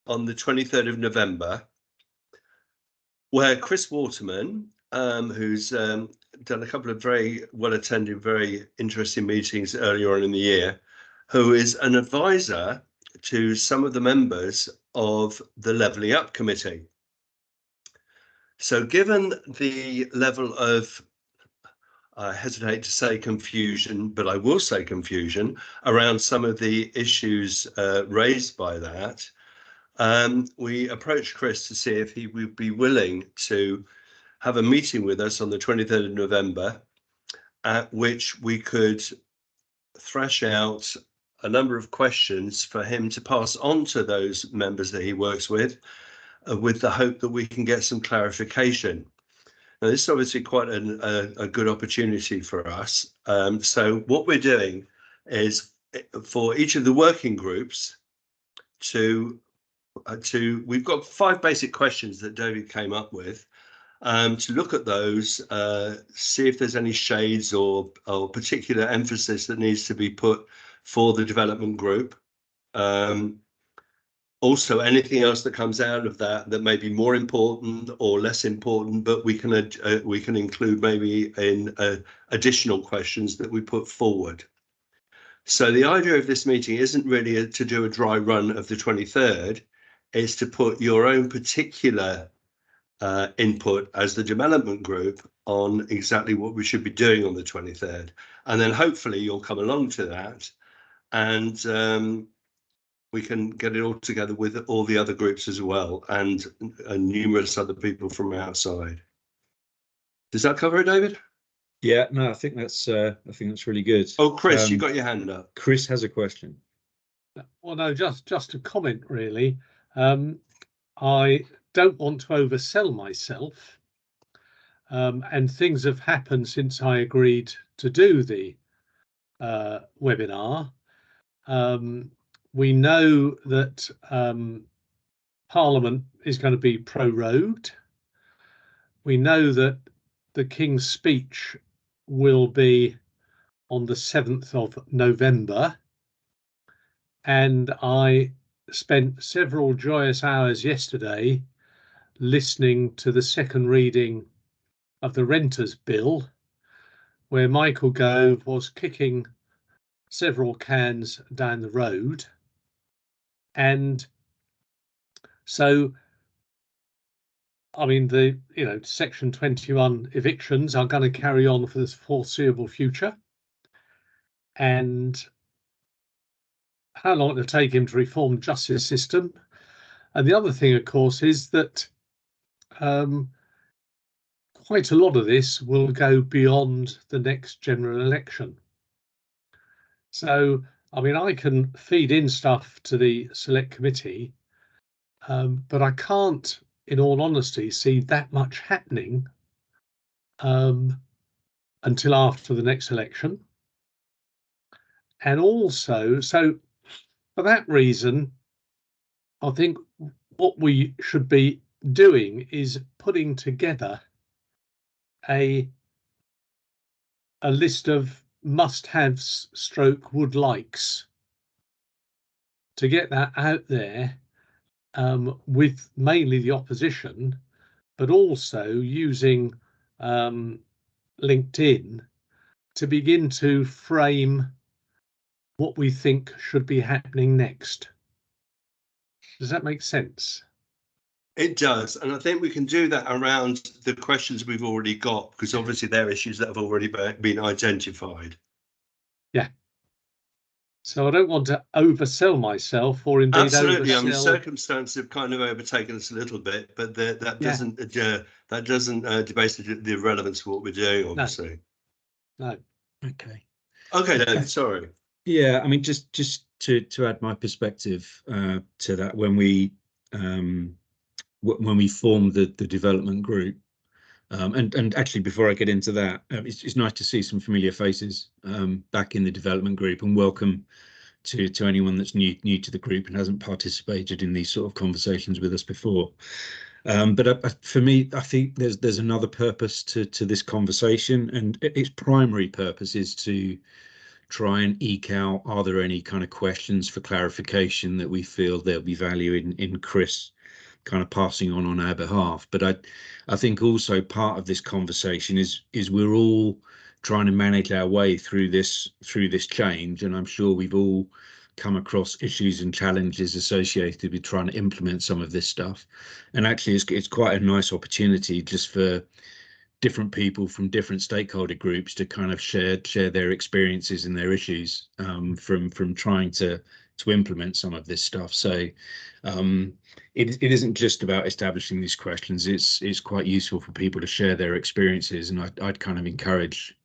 on the 23rd of November, where Chris Waterman, who's done a couple of very well-attended, very interesting meetings earlier on in the year, who is an advisor to some of the members of the Levelling Up Committee. So given the level of, I hesitate to say confusion, but I will say confusion around some of the issues raised by that, we approached Chris to see if he would be willing to have a meeting with us on the 23rd of November, at which we could thrash out a number of questions for him to pass on to those members that he works with the hope that we can get some clarification. Now, this is obviously quite a good opportunity for us. So what we're doing is for each of the working groups we've got 5 basic questions that David came up with, to look at those, see if there's any shades or particular emphasis that needs to be put for the development group. Also, anything else that comes out of that may be more important or less important, but we can include maybe in additional questions that we put forward. So the idea of this meeting isn't really to do a dry run of the 23rd, it's to put your own particular input as the development group on exactly what we should be doing on the 23rd. And then hopefully you'll come along to that, and we can get it all together with all the other groups as well, and numerous other people from outside. Does that cover it, David? Yeah, no, I think that's really good. Oh, Chris, you got your hand up. Chris has a question. Well, no, just a comment really. I don't want to oversell myself, and things have happened since I agreed to do the webinar. We know that Parliament is going to be prorogued. We know that the King's speech will be on the 7th of November. And I spent several joyous hours yesterday listening to the second reading of the Renters' Bill, where Michael Gove was kicking several cans down the road. And so, I mean, Section 21 evictions are going to carry on for the foreseeable future. And how long it'll take him to reform the justice system. And the other thing, of course, is that quite a lot of this will go beyond the next general election. So, I mean, I can feed in stuff to the select committee, but I can't, in all honesty, see that much happening until after the next election. And also, so for that reason, I think what we should be doing is putting together a list of must-haves stroke would likes to get that out there, with mainly the opposition, but also using LinkedIn to begin to frame what we think should be happening next. Does that make sense? It does, and I think we can do that around the questions we've already got, because obviously they're issues that have already been identified. Yeah. So I don't want to oversell myself, or indeed absolutely. oversell. I mean, circumstances have kind of overtaken us a little bit, but that doesn't debase the relevance of what we're doing, obviously. No. Okay. Okay, David. Sorry. Yeah, I mean, just to add my perspective to that, when we formed the development group, and actually before I get into that, it's nice to see some familiar faces back in the development group, and welcome to anyone that's new to the group and hasn't participated in these sort of conversations with us before. But for me, I think there's another purpose to this conversation, and its primary purpose is to try and eke out, are there any kind of questions for clarification that we feel there'll be value in Chris kind of passing on our behalf. But I think also part of this conversation is we're all trying to manage our way through this change, and I'm sure we've all come across issues and challenges associated with trying to implement some of this stuff. And actually it's quite a nice opportunity just for different people from different stakeholder groups to kind of share their experiences and their issues from trying to implement some of this stuff. So it isn't just about establishing these questions. It's quite useful for people to share their experiences, and I'd kind of encourage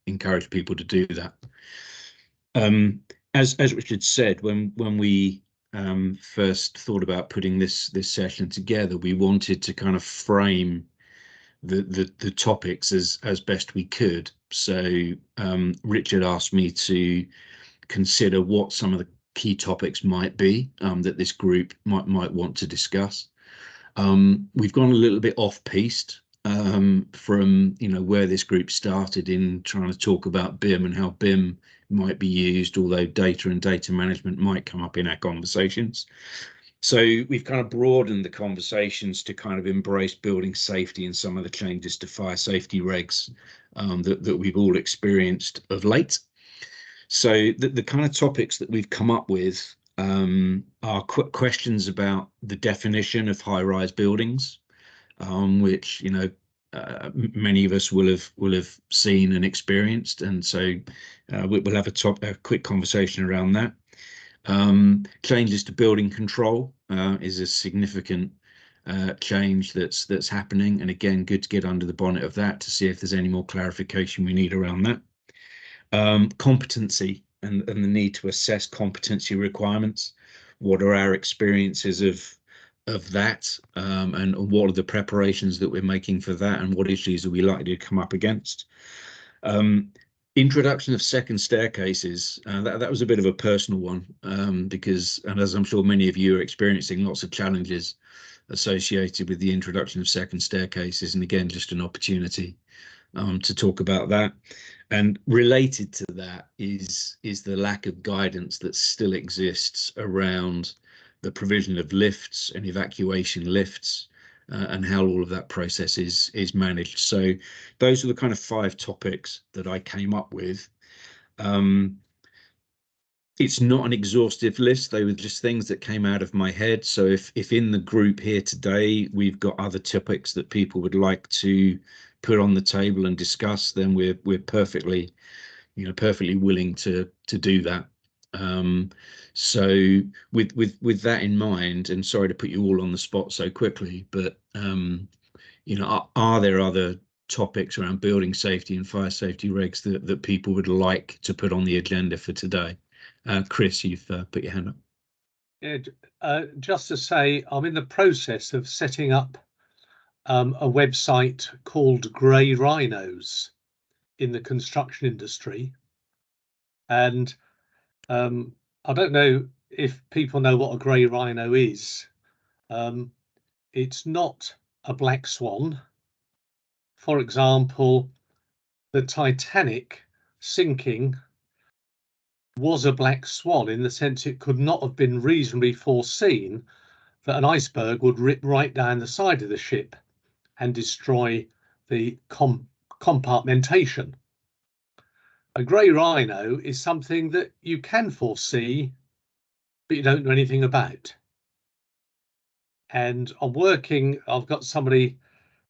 people to do that. As Richard said, when we first thought about putting this session together, we wanted to kind of frame the topics as best we could. So Richard asked me to consider what some of the key topics might be that this group might want to discuss. We've gone a little bit off-piste from where this group started in trying to talk about BIM and how BIM might be used, although data and data management might come up in our conversations. So we've kind of broadened the conversations to kind of embrace building safety and some of the changes to fire safety regs that we've all experienced of late. So the kind of topics that we've come up with are questions about the definition of high-rise buildings, which many of us will have seen and experienced, and so we'll have a quick conversation around that. Changes to building control is a significant change that's happening, and again, good to get under the bonnet of that to see if there's any more clarification we need around that. Competency and the need to assess competency requirements. What are our experiences of that, and what are the preparations that we're making for that, and what issues are we likely to come up against? Introduction of second staircases, that was a bit of a personal one, because, and as I'm sure many of you are experiencing, lots of challenges associated with the introduction of second staircases, and again, just an opportunity to talk about that. And related to that is the lack of guidance that still exists around the provision of lifts and evacuation lifts, and how all of that process is managed. So those are the kind of 5 topics that I came up with. It's not an exhaustive list. They were just things that came out of my head. So if in the group here today we've got other topics that people would like to put on the table and discuss, then we're perfectly willing to do that. So with that in mind, and sorry to put you all on the spot so quickly, but are there other topics around building safety and fire safety regs that people would like to put on the agenda for today? Chris, you've put your hand up. Yeah, just to say, I'm in the process of setting up a website called Grey Rhinos in the construction industry, and I don't know if people know what a grey rhino is. It's not a black swan. For example, the Titanic sinking was a black swan in the sense it could not have been reasonably foreseen that an iceberg would rip right down the side of the ship and destroy the compartmentation. A grey rhino is something that you can foresee, but you don't know anything about. And I've got somebody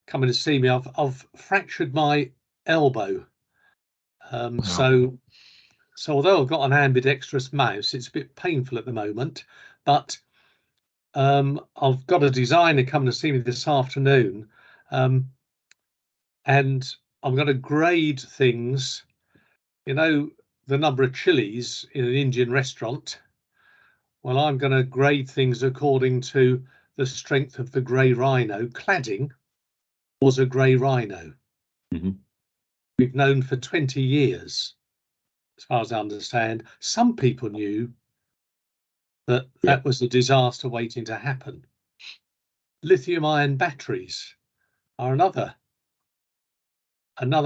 coming to see me. I've fractured my elbow. Wow. So although I've got an ambidextrous mouse, it's a bit painful at the moment, but I've got a designer coming to see me this afternoon, and I'm going to grade things, the number of chilies in an Indian restaurant. Well, I'm going to grade things according to the strength of the grey rhino. Cladding was a grey rhino. Mm-hmm. We've known for 20 years, as far as I understand. Some people knew that that was a disaster waiting to happen. Lithium-ion batteries are another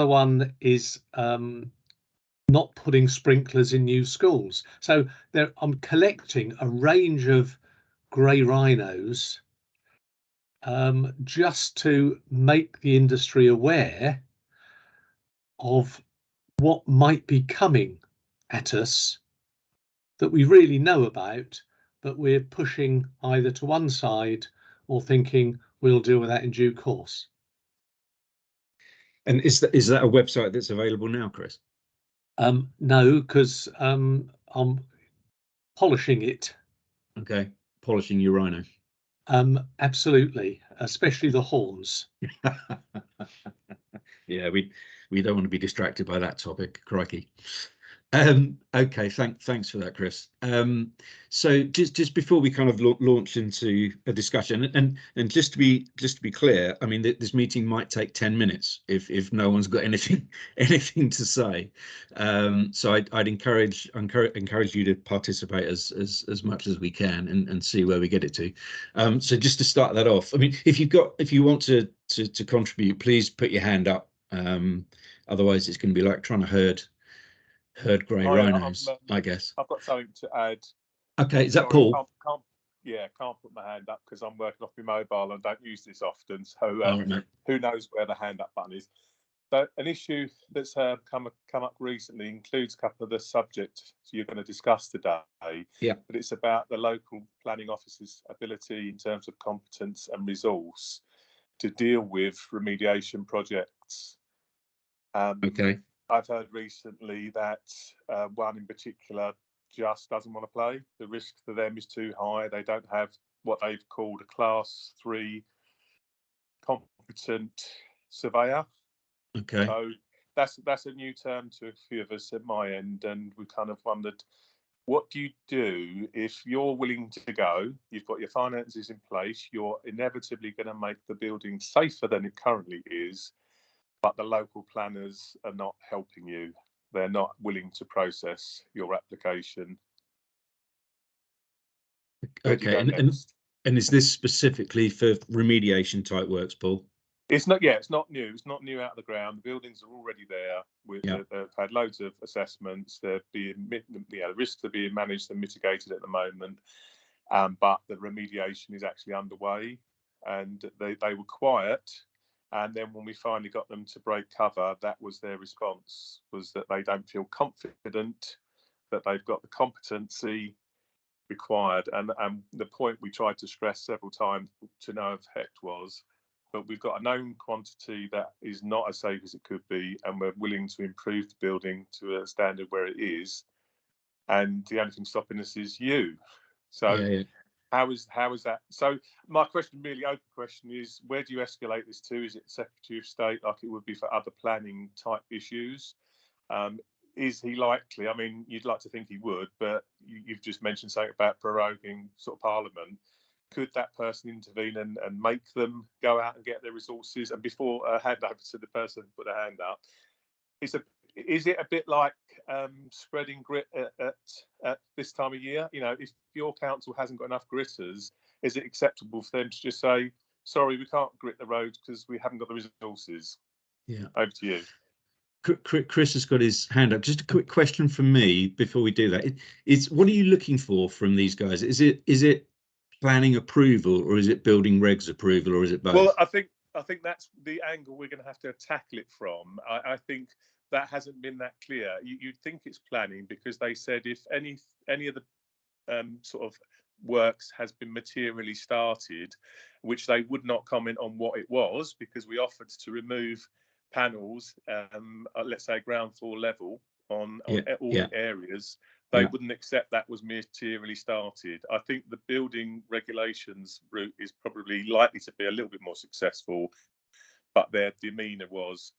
one is not putting sprinklers in new schools. So I'm collecting a range of grey rhinos just to make the industry aware of what might be coming at us that we really know about, but we're pushing either to one side or thinking we'll deal with that in due course. And is that a website that's available now, Chris? No, because I'm polishing it. Okay, polishing your rhino. Absolutely, especially the horns. Yeah, we don't want to be distracted by that topic, crikey. Okay, thanks for that, Chris. So just before we kind of launch into a discussion, and just to be clear, I mean, this meeting might take 10 minutes if no one's got anything to say. So I'd encourage you to participate as much as we can and see where we get it to. So just to start that off, I mean, if you want to contribute, please put your hand up. Otherwise, it's going to be like trying to herd grey rhinos, I guess. I've got something to add. Okay, is that Paul? Can't put my hand up because I'm working off my mobile and don't use this often. So Right, who knows where the hand up button is? So an issue that's come up recently includes a couple of the subjects you're going to discuss today. Yeah. But it's about the local planning officer's ability in terms of competence and resource to deal with remediation projects. Okay. I've heard recently that one in particular just doesn't want to play. The risk to them is too high. They don't have what they've called a Class 3 competent surveyor. Okay. So that's a new term to a few of us at my end, and we kind of wondered, what do you do if you're willing to go? You've got your finances in place. You're inevitably going to make the building safer than it currently is, but the local planners are not helping you. They're not willing to process your application. Okay, and is this specifically for remediation type works, Paul? It's not. Yeah, it's not new. It's not new out of the ground. The buildings are already there. They've had loads of assessments. They're being, the risks are being managed and mitigated at the moment. But the remediation is actually underway, and they were quiet. And then when we finally got them to break cover, that was their response, was that they don't feel confident that they've got the competency required. And the point we tried to stress several times to no effect was, but we've got a known quantity that is not as safe as it could be, and we're willing to improve the building to a standard where it is. And the only thing stopping us is you. So yeah. How is that? So my question, really open question, is where do you escalate this to? Is it Secretary of State like it would be for other planning type issues? Is he likely? I mean, you'd like to think he would, but you've just mentioned something about proroguing sort of Parliament. Could that person intervene and make them go out and get their resources? And before I hand over to the person who put their hand up, is it a bit like spreading grit at this time of year? You know, if your council hasn't got enough gritters, is it acceptable for them to just say, sorry, we can't grit the roads because we haven't got the resources? Yeah. Over to you. Chris has got his hand up. Just a quick question from me before we do that. What are you looking for from these guys? Is it planning approval, or is it building regs approval, or is it both? Well, I think that's the angle we're going to have to tackle it from. I think that hasn't been that clear. You'd think it's planning, because they said if any of the sort of works has been materially started, which they would not comment on what it was, because we offered to remove panels, let's say ground floor level on all areas. They wouldn't accept that was materially started. I think the building regulations route is probably likely to be a little bit more successful, but their demeanour was,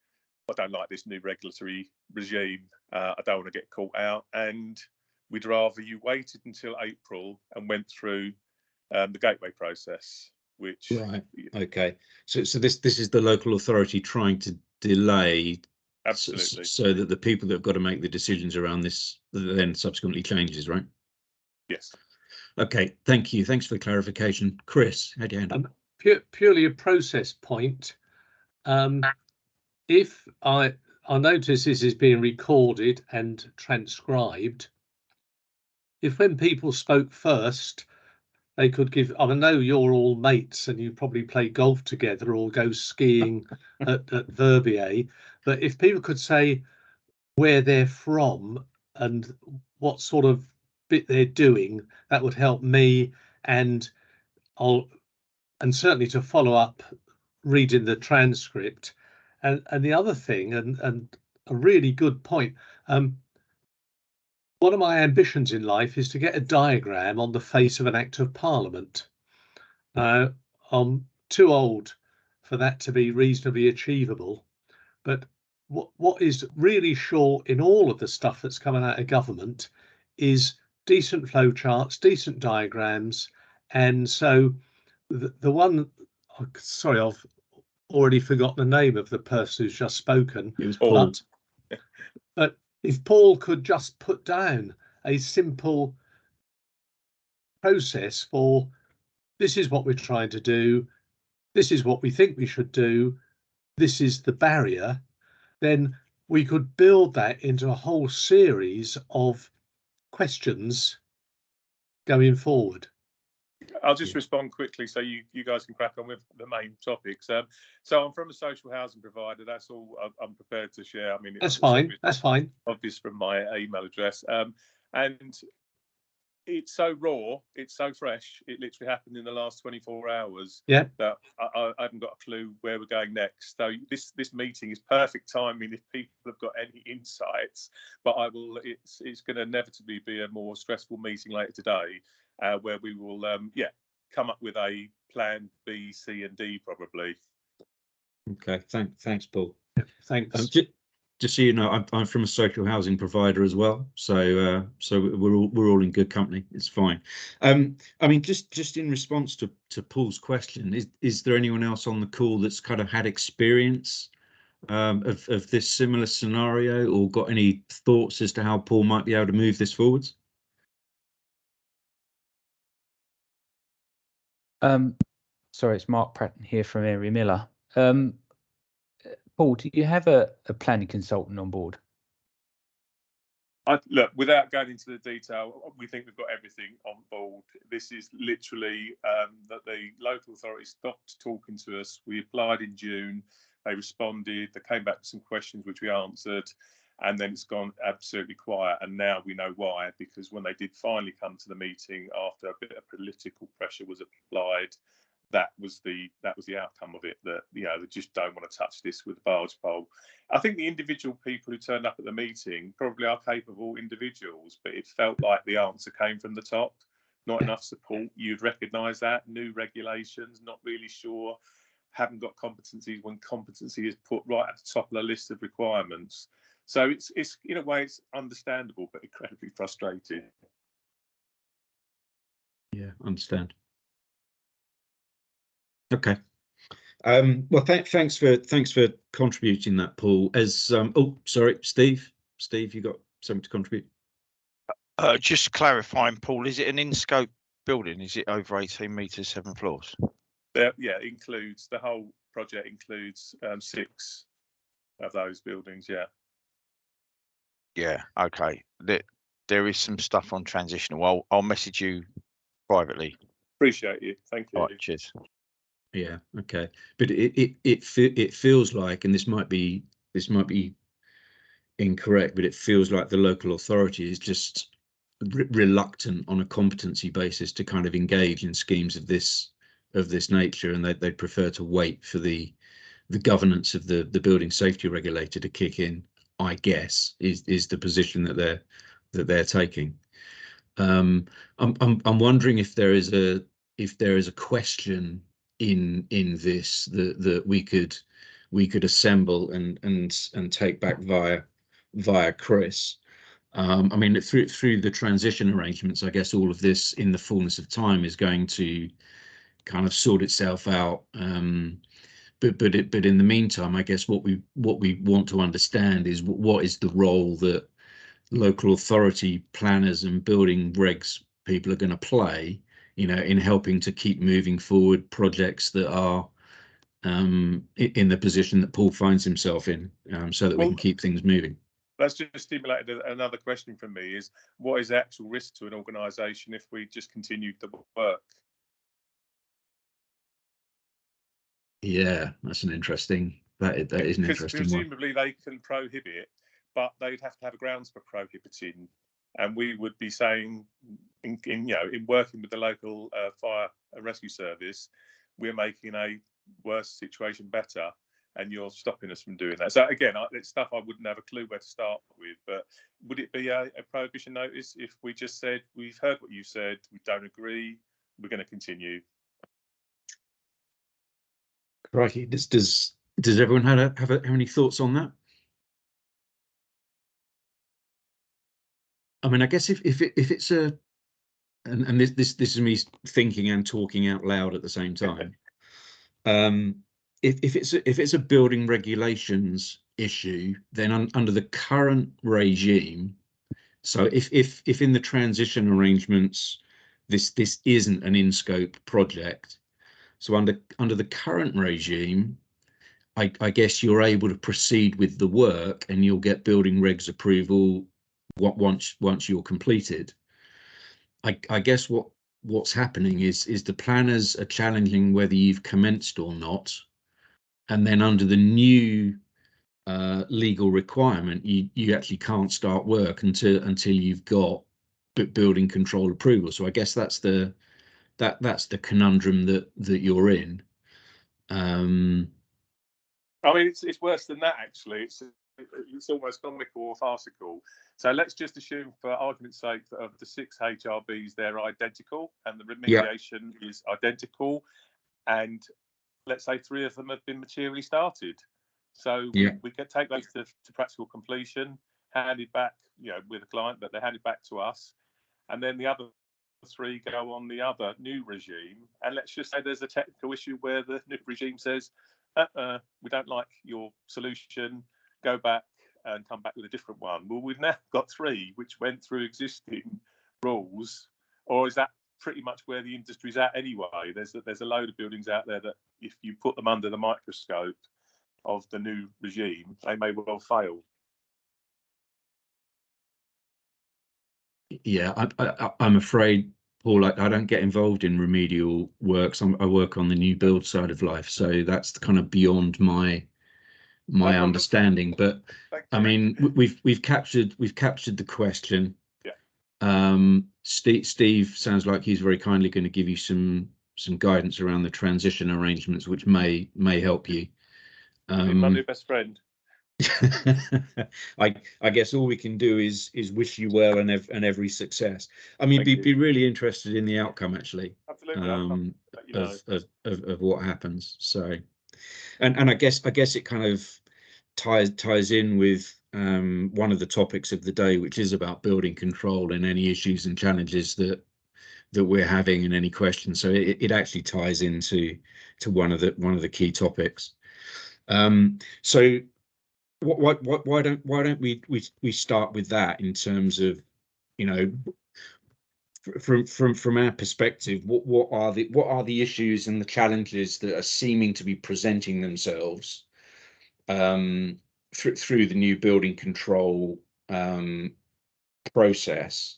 I don't like this new regulatory regime. I don't want to get caught out, and we'd rather you waited until April and went through the gateway process. Which okay, so this is the local authority trying to delay, absolutely, so that the people that have got to make the decisions around this then subsequently changes, right? Yes. Okay, thank you. Thanks for the clarification, Chris. How do you handle? Purely a process point. If I I notice this is being recorded and transcribed. If when people spoke first, they could give, I know you're all mates and you probably play golf together or go skiing at Verbier, but if people could say where they're from and what sort of bit they're doing, that would help me, and certainly to follow up reading the transcript. And the other thing, and a really good point, one of my ambitions in life is to get a diagram on the face of an Act of Parliament. Now, I'm too old for that to be reasonably achievable, but what is really short in all of the stuff that's coming out of government is decent flow charts, decent diagrams. And so the one, sorry, I've already forgotten the name of the person who's just spoken. It was Paul. But if Paul could just put down a simple process for, this is what we're trying to do, this is what we think we should do, this is the barrier, then we could build that into a whole series of questions going forward. I'll just respond quickly so you guys can crack on with the main topics. So I'm from a social housing provider. That's all I'm prepared to share. I mean, that's fine. That's fine. Obvious from my email address. And it's so raw, it's so fresh. It literally happened in the last 24 hours. Yeah. That I haven't got a clue where we're going next. So this meeting is perfect timing if people have got any insights. But I will. It's going to inevitably be a more stressful meeting later today, where we will come up with a plan B, C, and D probably. Okay. Thanks, Paul. Thanks. Just so you know, I'm from a social housing provider as well, so we're all in good company. It's fine. I mean, just in response to Paul's question, is there anyone else on the call that's kind of had experience of this similar scenario, or got any thoughts as to how Paul might be able to move this forwards? Sorry, it's Mark Pratton here from Mary Miller. Paul, do you have a planning consultant on board? Look, without going into the detail, we think we've got everything on board. This is literally that the local authority stopped talking to us. We applied in June. They responded. They came back with some questions which we answered, and then it's gone absolutely quiet. And now we know why, because when they did finally come to the meeting after a bit of political pressure was applied, that was the outcome of it, that they just don't want to touch this with a barge pole. I think the individual people who turned up at the meeting probably are capable individuals, but it felt like the answer came from the top. Not enough support. You'd recognise that. New regulations, not really sure, haven't got competencies when competency is put right at the top of the list of requirements. So it's in a way it's understandable, but incredibly frustrating. Yeah, understand. Okay. Well, thanks for contributing that, Paul. As oh, sorry, Steve, you got something to contribute? Just clarifying, Paul, is it an in-scope building? Is it over 18 metres, 7 floors? Yeah, includes the whole project includes 6 of those buildings. Yeah. Okay. There is some stuff on transitional. I'll message you privately. Appreciate you. Thank you. All right, cheers. Yeah. Okay. But it feels like, and this might be incorrect, but it feels like the local authority is just reluctant on a competency basis to kind of engage in schemes of this nature, and they'd prefer to wait for the governance of the building safety regulator to kick in, I guess, is the position that they're taking. I'm wondering if there is a question in this that we could assemble and take back via Chris. I mean, through the transition arrangements, I guess all of this in the fullness of time is going to kind of sort itself out. But in the meantime, I guess what we want to understand is what is the role that local authority planners and building regs people are going to play, in helping to keep moving forward projects that are in the position that Paul finds himself in, so that we can keep things moving. That's just stimulated another question from me: is what is the actual risk to an organisation if we just continued the work? Yeah, that's an interesting. That is an interesting one. Presumably they can prohibit, but they'd have to have grounds for prohibiting, and we would be saying, in working with the local fire and rescue service, we're making a worse situation better, and you're stopping us from doing that. So again, it's stuff I wouldn't have a clue where to start with. But would it be a prohibition notice if we just said, we've heard what you said, we don't agree, we're going to continue? Crikey, does everyone have any thoughts on that? I mean, I guess if it's a, and this is me thinking and talking out loud at the same time. If it's a building regulations issue, then under the current regime, so if in the transition arrangements this isn't an in-scope project, so under the current regime, I guess you're able to proceed with the work and you'll get building regs approval once you're completed. I guess what's happening is the planners are challenging whether you've commenced or not, and then under the new legal requirement, you actually can't start work until you've got building control approval. So I guess that's the conundrum that you're in. I mean, it's worse than that, actually. It's almost comical or farcical. So let's just assume, for argument's sake, that of the 6 HRBs, they're identical and the remediation is identical, and let's say 3 of them have been materially started. So we can take those to practical completion, handed back, with a client, but they're handed back to us, and then the other 3 go on the other new regime. And let's just say there's a technical issue where the new regime says, we don't like your solution, go back and come back with a different one. Well, we've now got 3 which went through existing rules, or is that pretty much where the industry's at anyway? There's a load of buildings out there that if you put them under the microscope of the new regime, they may well fail. Yeah, I'm afraid, Paul, I don't get involved in remedial works. I work on the new build side of life, so that's kind of beyond my understanding. But I mean, we've captured the question. Yeah. Steve sounds like he's very kindly going to give you some guidance around the transition arrangements, which may help you. My new best friend. I guess all we can do is wish you well and every success. I mean, be really interested in the outcome, actually. Absolutely. Of what happens. So, and I guess it kind of ties in with one of the topics of the day, which is about building control and any issues and challenges that we're having and any questions. So it actually ties into one of the key topics. So why don't we start with that, in terms of, from our perspective, what are the issues and the challenges that are seeming to be presenting themselves through the new building control process,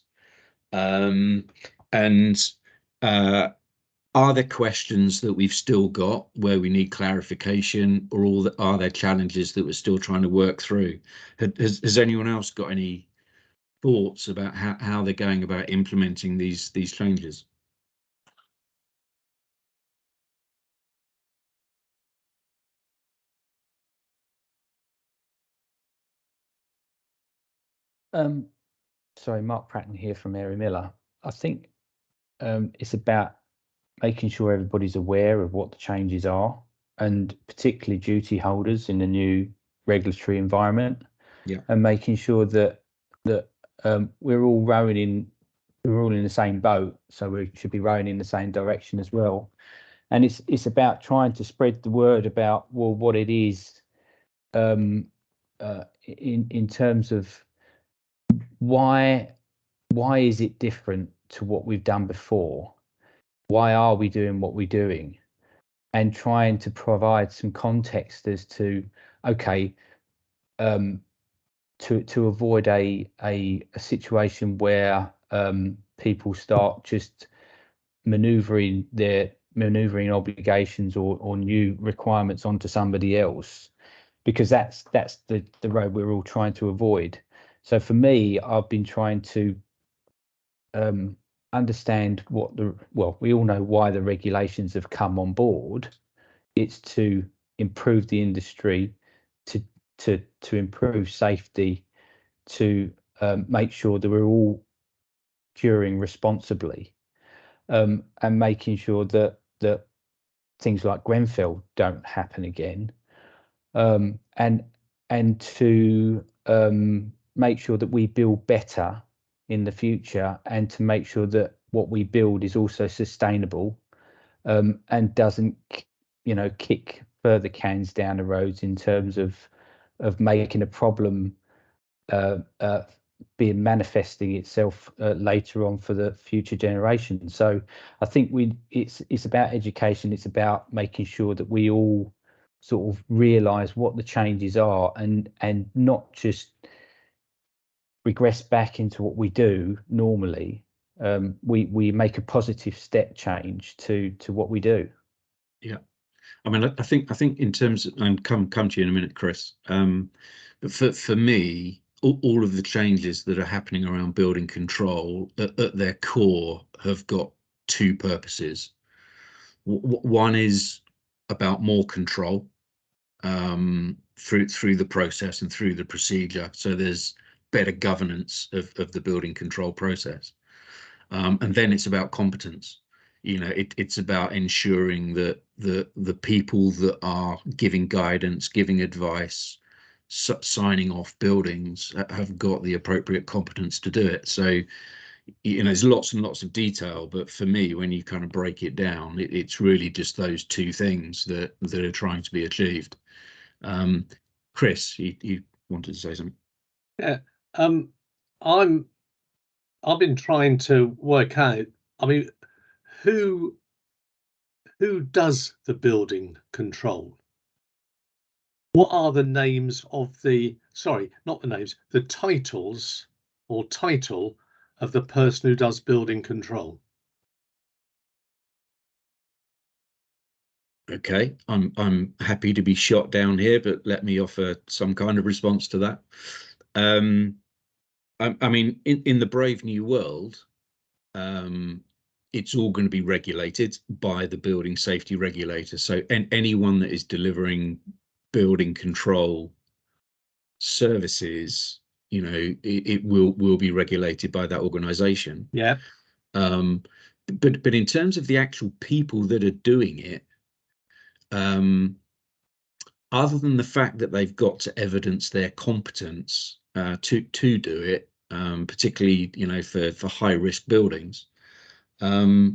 and are there questions that we've still got where we need clarification, or are there challenges that we're still trying to work through? Has anyone else got any thoughts about how they're going about implementing these changes? Sorry, Mark Pratton here from Mary Miller. I think it's about making sure everybody's aware of what the changes are, and particularly duty holders in the new regulatory environment. Yeah. And making sure that we're all in the same boat, so we should be rowing in the same direction as well. And it's about trying to spread the word about, well, what it is, in terms of why is it different to what we've done before? Why are we doing what we're doing? and trying to provide some context as to, okay, to avoid a situation where people start just maneuvering obligations or new requirements onto somebody else, because that's the road we're all trying to avoid. So for me, I've been trying to understand we all know why the regulations have come on board. It's to improve the industry, to improve safety, to make sure that we're all curing responsibly, and making sure that things like Grenfell don't happen again, and to make sure that we build better in the future, and to make sure that what we build is also sustainable, and doesn't, kick further cans down the roads in terms of making a problem being manifesting itself later on for the future generations. So I think it's about education. It's about making sure that we all sort of realise what the changes are, and not just regress back into what we do normally. We make a positive step change to what we do. Yeah, I mean, I think in terms of, and come to you in a minute, Chris. But for me, all of the changes that are happening around building control at their core have got two purposes. One is about more control through the process and through the procedure, so there's better governance of the building control process, and then it's about competence. It's about ensuring that the people that are giving guidance, giving advice, signing off buildings have got the appropriate competence to do it. So there's lots and lots of detail, but for me, when you kind of break it down, it's really just those two things that are trying to be achieved. Chris, you wanted to say something? Yeah, I've been trying to work out, I mean, who does the building control? What are the names of not the names, the titles or title of the person who does building control? Okay, I'm happy to be shot down here, but let me offer some kind of response to that. I mean, in the brave new world, it's all going to be regulated by the building safety regulator. So anyone that is delivering building control services, it will be regulated by that organization. Yeah. But in terms of the actual people that are doing it, other than the fact that they've got to evidence their competence to do it, particularly for high risk buildings, I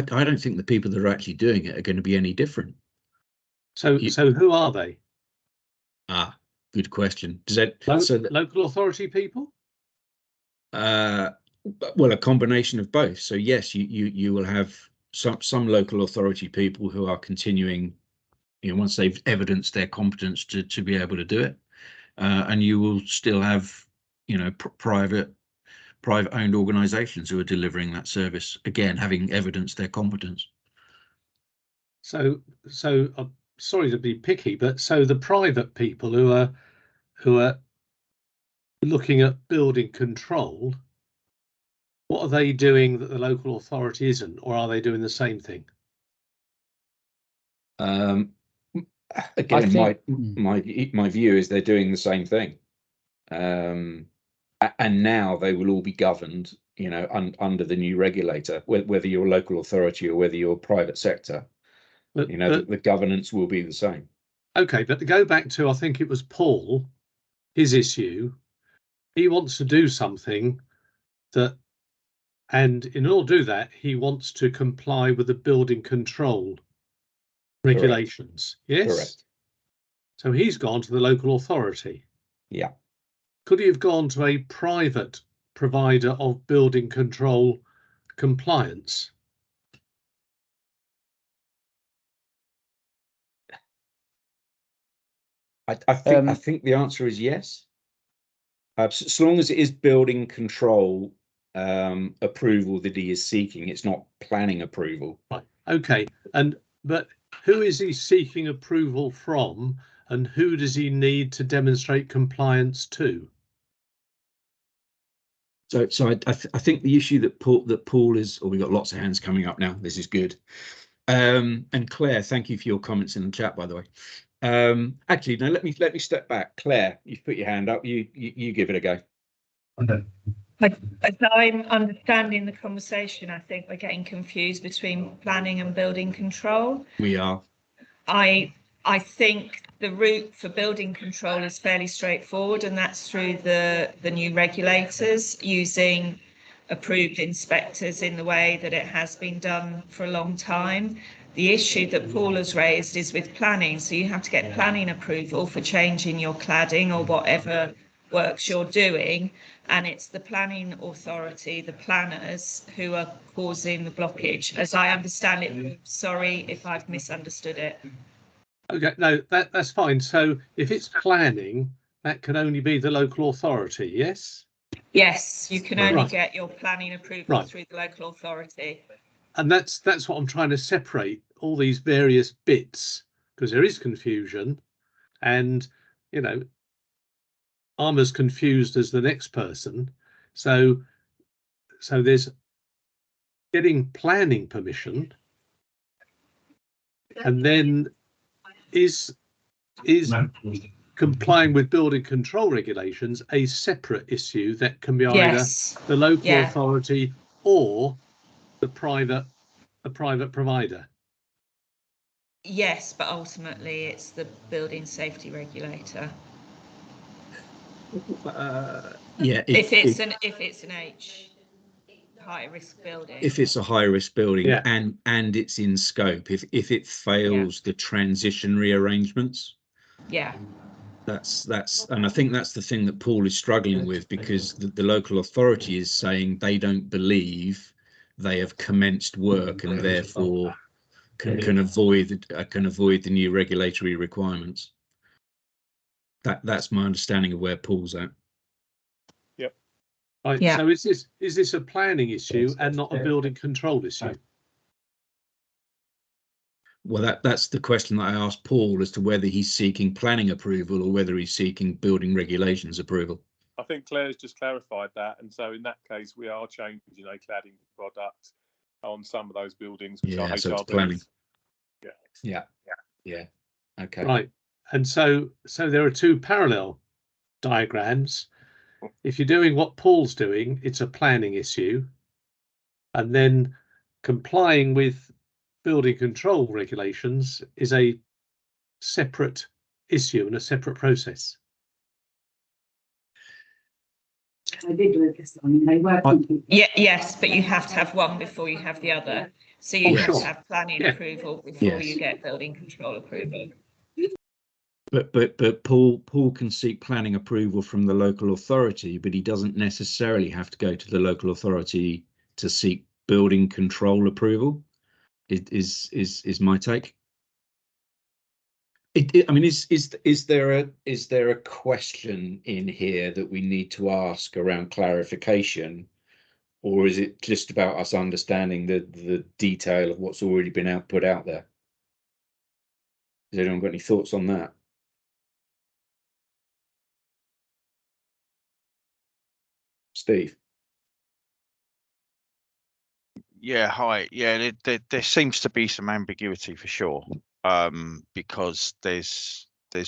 don't think the people that are actually doing it are going to be any different. So who are they? Good question. Does that local authority people? Well, a combination of both. So yes, you will have some local authority people who are continuing, once they've evidenced their competence to be able to do it, and you will still have private owned organizations who are delivering that service, again having evidenced their competence. So I'm sorry to be picky, but so the private people who are looking at building control, what are they doing that the local authority isn't, or are they doing the same thing? Again, my view is they're doing the same thing, and now they will all be governed, under the new regulator, whether you're a local authority or whether you're private sector. But the governance will be the same. Okay, but to go back to, I think it was Paul, his issue, he wants to do something and in order to do that, he wants to comply with the building control regulations. Correct. Yes. Correct. So he's gone to the local authority. Yeah. Could he have gone to a private provider of building control compliance? I think the answer is yes. So long as it is building control approval that he is seeking, it's not planning approval. Right. Okay. But who is he seeking approval from, and who does he need to demonstrate compliance to? So I think the issue that Paul is, we've got lots of hands coming up now. This is good. And Claire, thank you for your comments in the chat, by the way. Actually, no, let me step back. Claire, you've put your hand up. You give it a go. Okay. As I'm understanding the conversation, I think we're getting confused between planning and building control. We are. I think the route for building control is fairly straightforward, and that's through the new regulators using approved inspectors in the way that it has been done for a long time. The issue that Paul has raised is with planning. So you have to get planning approval for changing your cladding or whatever works you're doing. And it's the planning authority, the planners, who are causing the blockage. As I understand it, sorry if I've misunderstood it. Okay, no, that's fine. So if it's planning, that can only be the local authority, yes? Yes, you can only Right. get your planning approval Right. through the local authority. And that's what I'm trying to separate all these various bits, because there is confusion, and you know, I'm as confused as the next person. So there's getting planning permission, and then is complying with building control regulations a separate issue that can be Yes. either the local Yeah. authority or a private provider? Yes, but ultimately it's the building safety regulator. Yeah. If it's an H high risk building. If it's a high risk building, Yeah. and it's in scope, if it fails the transition rearrangements, Yeah. that's and I think that's the thing that Paul is struggling with, because the local authority is saying they don't believe they have commenced work and therefore can avoid the new regulatory requirements. That's my understanding of where Paul's at. Right. Yeah. So is this a planning issue and not a building control issue? Well, that's the question that I asked Paul, as to whether he's seeking planning approval or whether he's seeking building regulations approval. I think Claire's just clarified that, and so in that case, we are changing a cladding product on some of those buildings which are So it's HRBs. planning. Yeah. Okay. Right. And so there are two parallel diagrams. If you're doing what Paul's doing, it's a planning issue, and then complying with building control regulations is a separate issue and a separate process. Yes, but you have to have one before you have the other. So you have to have planning approval before you get building control approval. But Paul can seek planning approval from the local authority, but he doesn't necessarily have to go to the local authority to seek building control approval. Is my take. I mean, is there a question in here that we need to ask around clarification, or is it just about us understanding the detail of what's already been put out there? Has anyone got any thoughts on that? Steve? Yeah, hi. Yeah, there seems to be some ambiguity for sure, because there's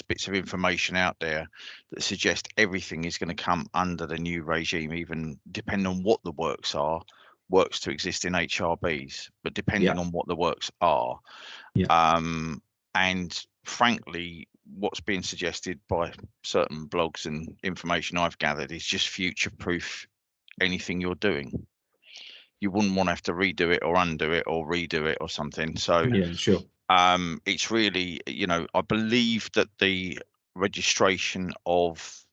bits of information out there that suggest everything is going to come under the new regime, even depending on what the works are. Works to exist in HRBs, but depending on what the works are. And frankly, what's being suggested by certain blogs and information I've gathered is just future-proof anything you're doing. You wouldn't want to have to redo it or undo it or redo it or something. So Yeah, sure. It's really, I believe that the registration of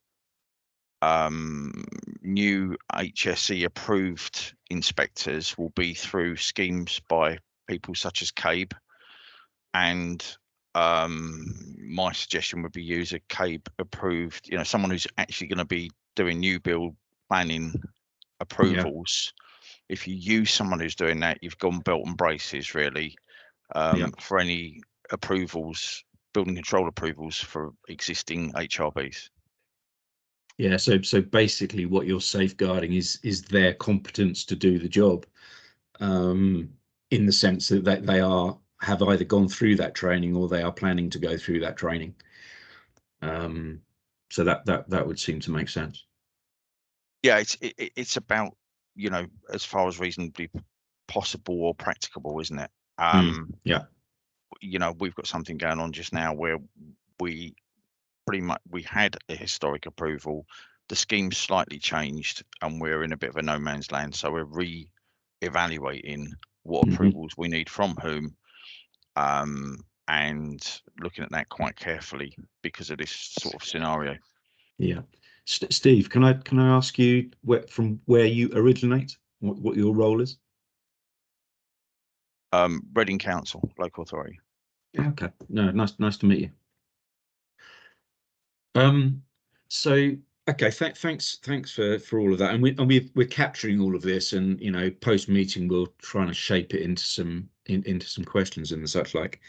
new HSE approved inspectors will be through schemes by people such as CABE, and my suggestion would be use a CABE approved, someone who's actually going to be doing new build planning approvals. If you use someone who's doing that, you've gone belt and braces really, for any approvals, building control approvals for existing HRBs. Yeah, so basically what you're safeguarding is their competence to do the job, in the sense that they have either gone through that training or they are planning to go through that training. So that would seem to make sense. Yeah, it's about, as far as reasonably possible or practicable, isn't it? Yeah. We've got something going on just now where we had a historic approval. The scheme's slightly changed and we're in a bit of a no man's land. So we're re-evaluating what approvals we need from whom, and looking at that quite carefully because of this sort of scenario. Yeah. Steve, can I ask you from where you originate, what your role is? Reading Council, local authority. Okay. No, nice to meet you. So okay, thanks for all of that, and we're capturing all of this, and post meeting we'll try and shape it into some questions and such like.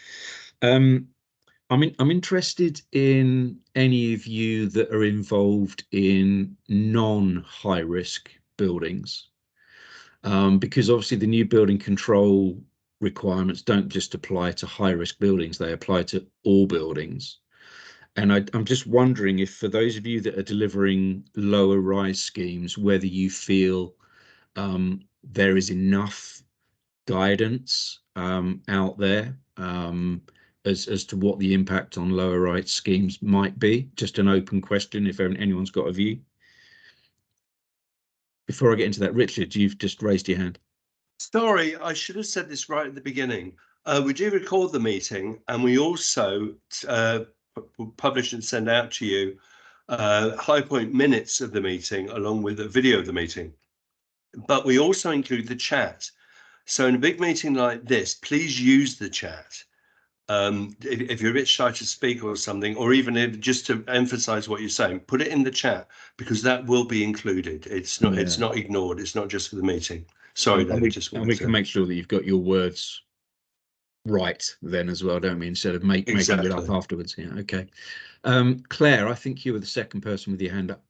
I'm interested in any of you that are involved in non-high risk buildings, because obviously the new building control requirements don't just apply to high risk buildings, they apply to all buildings. And I'm just wondering if, for those of you that are delivering lower rise schemes, whether you feel there is enough guidance out there as to what the impact on lower rise schemes might be. Just an open question if anyone's got a view. Before I get into that, Richard, you've just raised your hand. Sorry, I should have said this right at the beginning. We do record the meeting, and we also publish and send out to you high point minutes of the meeting along with a video of the meeting. But we also include the chat. So in a big meeting like this, please use the chat. If you're a bit shy to speak or something, or even just to emphasize what you're saying, put it in the chat, because that will be included. It's not ignored. It's not just for the meeting. Sorry, David, and we can make sure that you've got your words right then as well, don't we, instead of making it up afterwards. Yeah, okay. Claire, I think you were the second person with your hand up.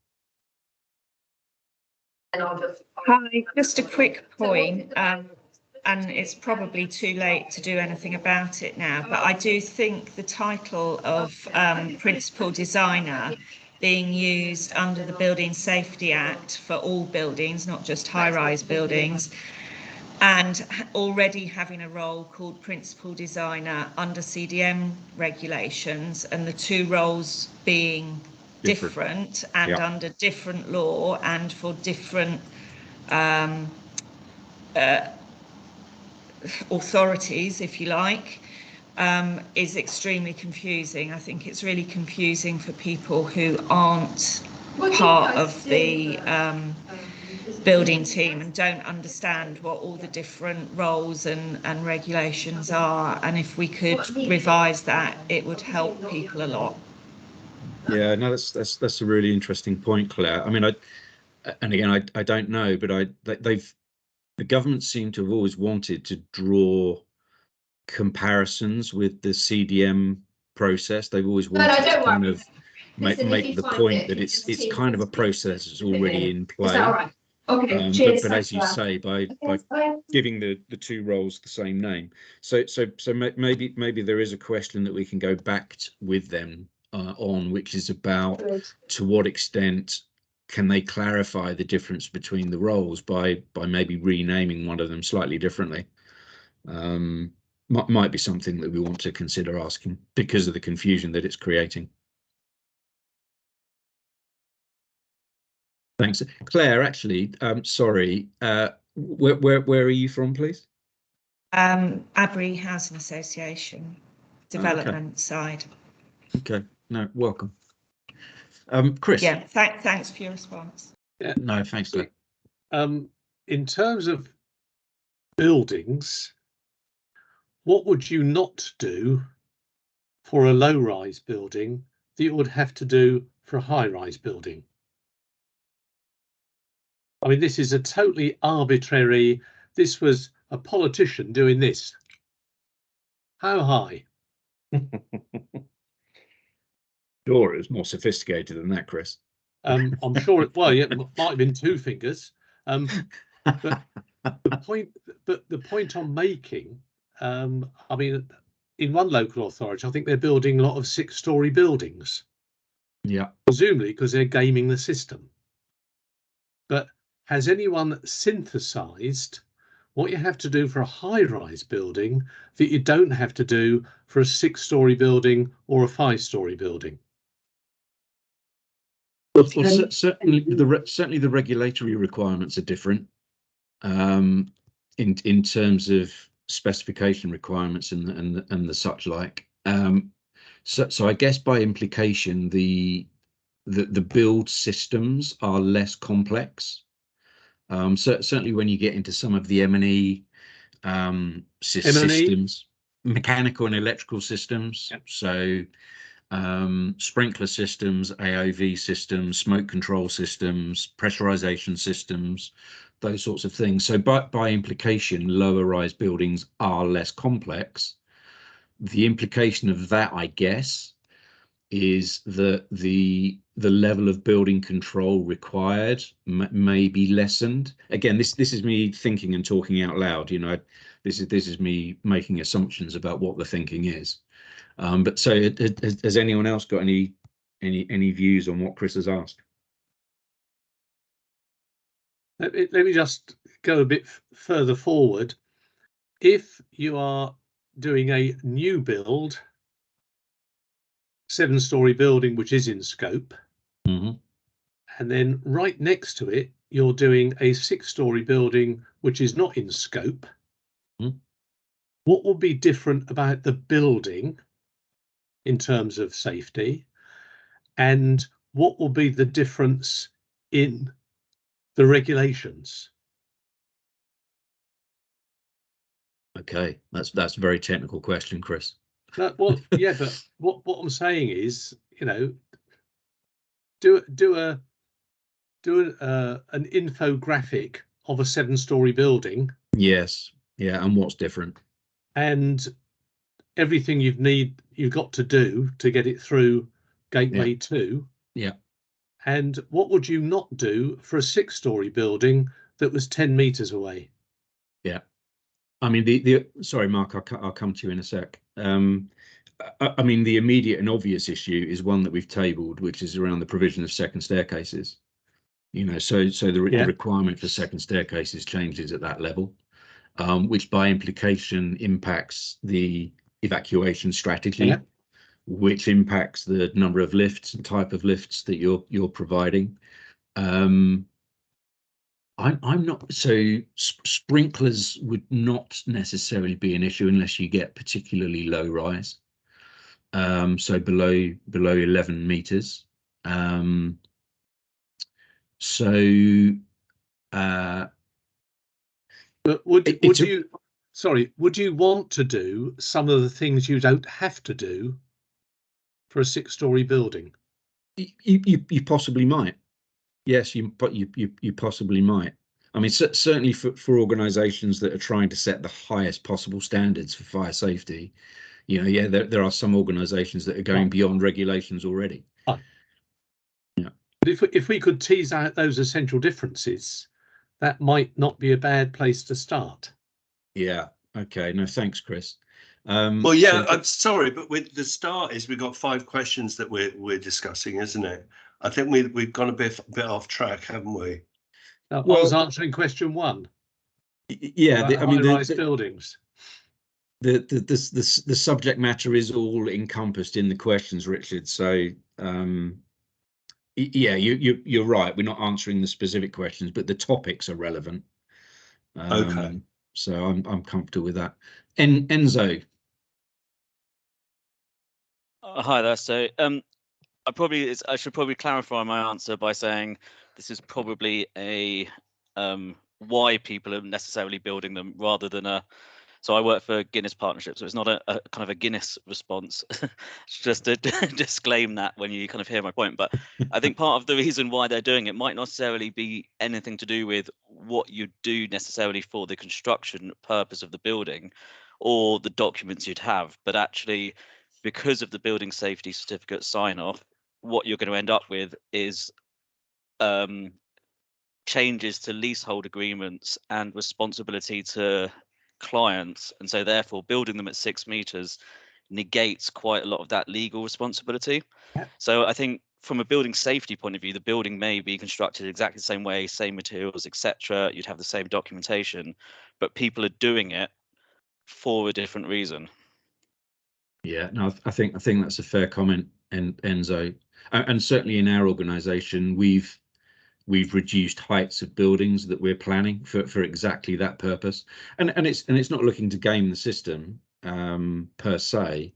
Hi, just a quick point, and it's probably too late to do anything about it now, but I do think the title of principal designer being used under the Building Safety Act for all buildings, not just high-rise buildings, and already having a role called principal designer under CDM regulations, and the two roles being different and under different law and for different authorities, if you like, is extremely confusing. I think it's really confusing for people who aren't part of the building team and don't understand what all the different roles and regulations are. And if we could revise that, it would help people a lot. Yeah, no, that's a really interesting point, Claire. I mean, I don't know, but the government seem to have always wanted to draw comparisons with the CDM process. They've always wanted to kind of make the point that it's kind of a process that's already in play. Okay, but as you say, by giving the two roles the same name, so maybe there is a question that we can go back with them on, which is about to what extent can they clarify the difference between the roles by maybe renaming one of them slightly differently. Might be something that we want to consider asking because of the confusion that it's creating. Thanks, Claire. Actually, sorry. Where are you from, please? Abury Housing Association, development side. Okay. No, welcome. Chris. Yeah. Thanks for your response. Yeah. No, thanks, Claire. In terms of buildings, what would you not do for a low-rise building that you would have to do for a high-rise building? I mean, this is a totally arbitrary, this was a politician doing this. How high? Sure, it was more sophisticated than that, Chris. I'm sure it, well, yeah, it might have been 2 fingers. But the point I'm making, I mean, in one local authority, I think they're building a lot of 6-story buildings. Yeah. Presumably because they're gaming the system. But has anyone synthesized what you have to do for a high-rise building that you don't have to do for a 6-story building or a 5-story building? Well, certainly the regulatory requirements are different in terms of specification requirements and the such like. So I guess by implication the build systems are less complex. Certainly when you get into some of the M&E systems, mechanical and electrical systems. Yep. So sprinkler systems, AOV systems, smoke control systems, pressurization systems, those sorts of things. So by implication, lower rise buildings are less complex. The implication of that, I guess, is that the level of building control required may be lessened. Again, this is me thinking and talking out loud. You know, this is me making assumptions about what the thinking is. But so has anyone else got any views on what Chris has asked? Let me just go a bit further forward. If you are doing a new build, 7-story building, which is in scope, and then right next to it, you're doing a 6-story building, which is not in scope. What will be different about the building in terms of safety, and what will be the difference in the regulations? Okay, that's a very technical question, Chris. Well, yeah, but what I'm saying is, you know, do an infographic of a 7-story building. Yes, yeah, and what's different? And everything you've got to do to get it through Gateway 2. Yeah. And what would you not do for a 6-story building that was 10 meters away? Yeah. I mean, sorry, Mark, I'll come to you in a sec. I mean, the immediate and obvious issue is one that we've tabled, which is around the provision of second staircases. You know, so the requirement for second staircases changes at that level, which by implication impacts the evacuation strategy, which impacts the number of lifts and type of lifts that you're providing. I'm not, so sprinklers would not necessarily be an issue unless you get particularly low rise, so below 11 meters. But would you want to do some of the things you don't have to do for a 6-story building? You possibly might. Yes, you possibly might. I mean, certainly for organisations that are trying to set the highest possible standards for fire safety, you know, yeah, there are some organisations that are going beyond regulations already. Yeah. But if we could tease out those essential differences, that might not be a bad place to start. Yeah. Okay. No, thanks, Chris. Well, yeah, I'm sorry, but with the start is we've got 5 questions that we're discussing, isn't it? I think we've gone a bit off track, haven't we? I was answering question 1. Yeah, I mean, high-rise buildings. The subject matter is all encompassed in the questions, Richard. So yeah, you're right. We're not answering the specific questions, but the topics are relevant. Okay. So I'm comfortable with that. Enzo. Hi there. So I should probably clarify my answer by saying this is probably a why people are necessarily building them rather than a So I work for Guinness Partnership, so it's not a kind of a Guinness response. Just to disclaim that when you kind of hear my point. But I think part of the reason why they're doing it might not necessarily be anything to do with what you do necessarily for the construction purpose of the building or the documents you'd have, but actually because of the building safety certificate sign off, what you're going to end up with is changes to leasehold agreements and responsibility to clients, and so therefore building them at 6 meters negates quite a lot of that legal responsibility. So I think from a building safety point of view, the building may be constructed exactly the same way, same materials, etc. You'd have the same documentation, but people are doing it for a different reason. Yeah, no, I think that's a fair comment, Enzo, and certainly in our organisation, we've reduced heights of buildings that we're planning for exactly that purpose, and it's not looking to game the system per se,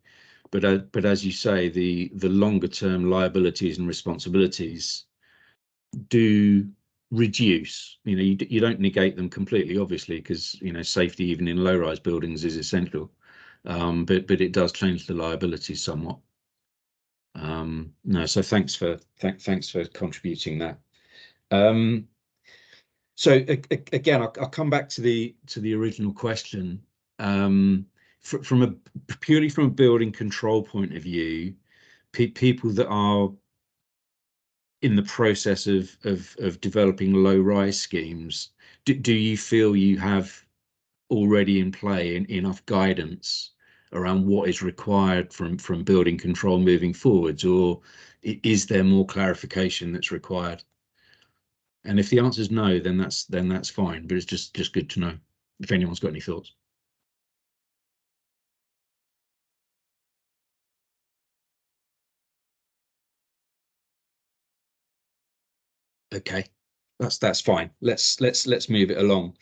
but as you say, the longer term liabilities and responsibilities do reduce. You don't negate them completely, obviously, because safety even in low-rise buildings is essential. But it does change the liability somewhat. No, so thanks for contributing that. So again, I'll come back to the original question. Purely from a building control point of view, people that are in the process of developing low-rise schemes, do you feel you have already in play enough guidance around what is required from building control moving forwards, or is there more clarification that's required? And if the answer is no, then that's fine, but it's just good to know if anyone's got any thoughts. Okay, that's fine. Let's move it along.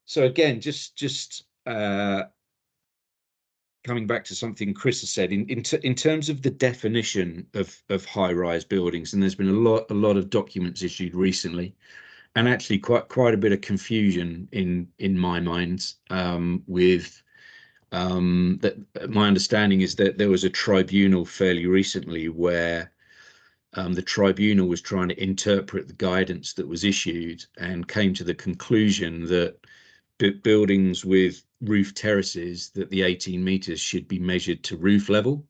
So again, just coming back to something Chris has said in terms of the definition of high-rise buildings, and there's been a lot of documents issued recently, and actually quite a bit of confusion in my mind with that. My understanding is that there was a tribunal fairly recently where the tribunal was trying to interpret the guidance that was issued and came to the conclusion that buildings with roof terraces, that the 18 meters should be measured to roof level,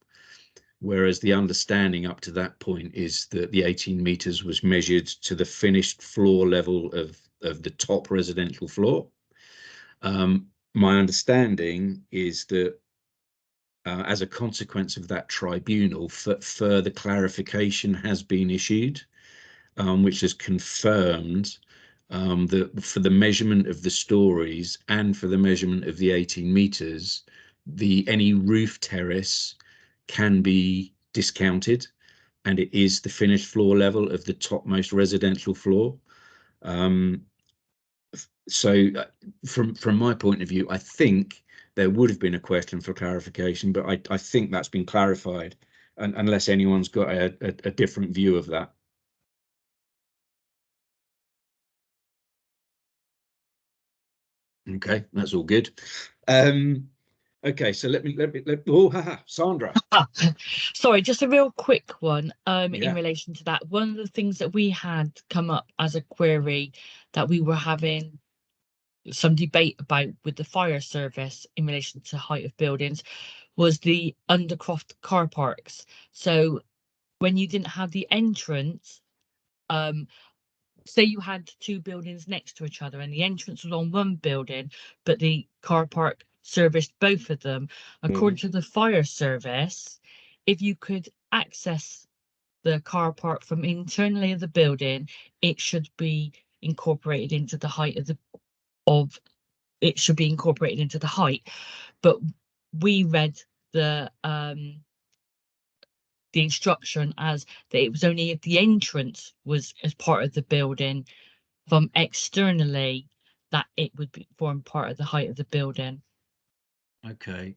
whereas the understanding up to that point is that the 18 meters was measured to the finished floor level of the top residential floor. My understanding is that as a consequence of that tribunal, further clarification has been issued, which has confirmed that for the measurement of the stories and for the measurement of the 18 meters, any roof terrace can be discounted, and it is the finished floor level of the topmost residential floor. So from my point of view, I think there would have been a question for clarification, but I think that's been clarified, unless anyone's got a different view of that. Okay, that's all good. Okay, so let me Sandra. Sorry, just a real quick one Yeah. in relation to that. One of the things that we had come up as a query that we were having some debate about with the fire service in relation to height of buildings was the undercroft car parks. So when you didn't have the entrance, say you had two buildings next to each other and the entrance was on one building, but the car park serviced both of them. According to the fire service, if you could access the car park from internally of the building, it should be incorporated into the height of the height. But we read the instruction as that it was only if the entrance was as part of the building from externally that it would form part of the height of the building. Okay,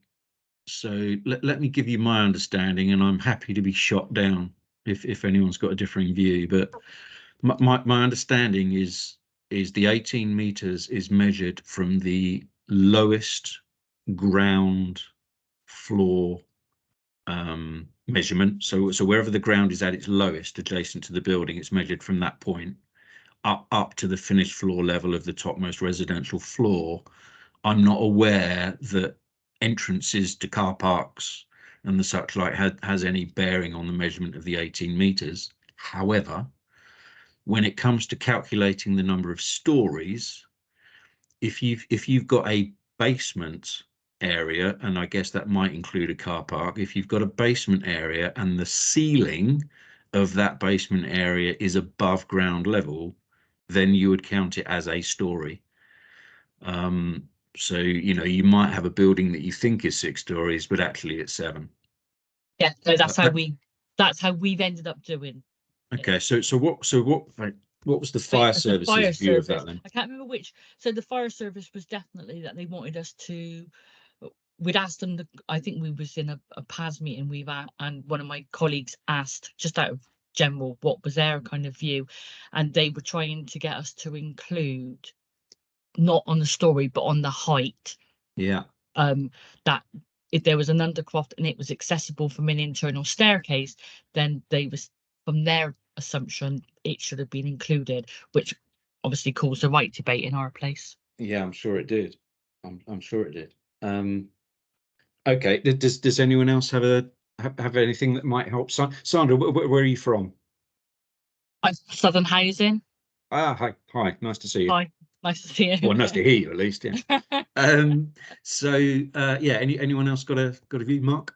so let me give you my understanding, and I'm happy to be shot down if anyone's got a differing view, but my understanding is the 18 meters is measured from the lowest ground floor measurement. So wherever the ground is at its lowest adjacent to the building, it's measured from that point up to the finished floor level of the topmost residential floor. I'm not aware that entrances to car parks and the such like has any bearing on the measurement of the 18 meters. However, when it comes to calculating the number of stories, if you've got a basement area, and I guess that might include a car park, if you've got a basement area and the ceiling of that basement area is above ground level, then you would count it as a story. So, you know, you might have a building that you think is 6 stories, but actually it's 7. Yeah, so that's how we've ended up doing. Okay, so what was the fire service's view of that then? I can't remember which. So the fire service was definitely that they wanted us to. We'd asked them. I think we was in a PAS meeting. And one of my colleagues asked, just out of general, what was their kind of view, and they were trying to get us to include, not on the story but on the height. Yeah. That if there was an undercroft and it was accessible from an internal staircase, then they was, from their assumption, it should have been included, which obviously caused a right debate in our place. Yeah, I'm sure it did. I'm sure it did. Okay, does anyone else have anything that might help? Sandra, where are you from? I'm Southern Housing. Hi, nice to see you. Hi, nice to see you. Well, nice to hear you at least, yeah. So yeah, anyone else got a view, Mark?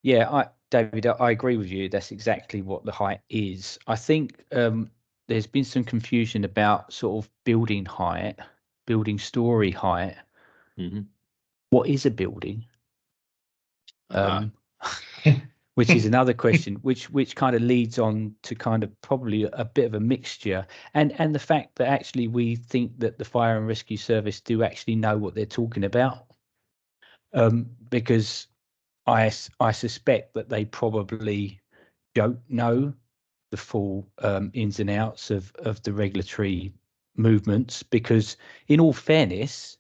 Yeah, David, I agree with you. That's exactly what the height is. I think there's been some confusion about sort of building height, building story height. Mm-hmm. What is a building? Which is another question, which kind of leads on to kind of probably a bit of a mixture, and the fact that actually we think that the fire and rescue service do actually know what they're talking about, because I suspect that they probably don't know the full ins and outs of the regulatory movements, because in all fairness,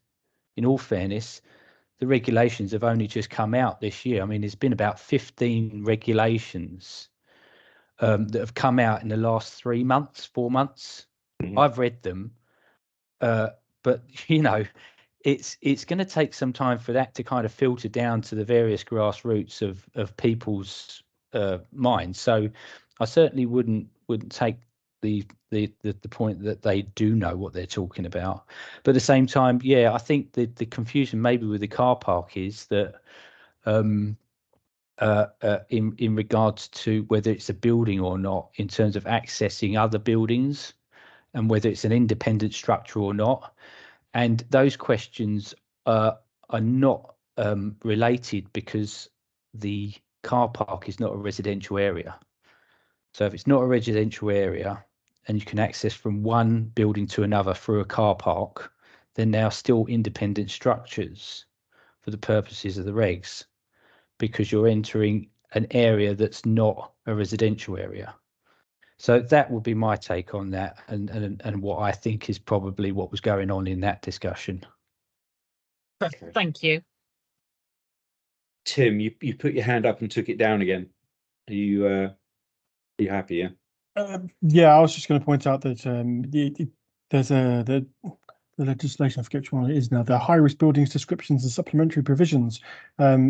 the regulations have only just come out this year. I mean, there's been about 15 regulations that have come out in the last 4 months. Mm-hmm. I've read them, but you know, it's going to take some time for that to kind of filter down to the various grassroots of people's minds. So I certainly wouldn't take the point that they do know what they're talking about. But at the same time, yeah, I think the confusion maybe with the car park is that in regards to whether it's a building or not, in terms of accessing other buildings, and whether it's an independent structure or not. And those questions are not related, because the car park is not a residential area. So if it's not a residential area and you can access from one building to another through a car park, then they are still independent structures for the purposes of the regs, because you're entering an area that's not a residential area. So that would be my take on that, and what I think is probably what was going on in that discussion. Thank you. Tim, you put your hand up and took it down again. Are you happy? Yeah. Yeah, I was just going to point out that there's the legislation, I forget which one it is now, the high risk buildings descriptions and supplementary provisions.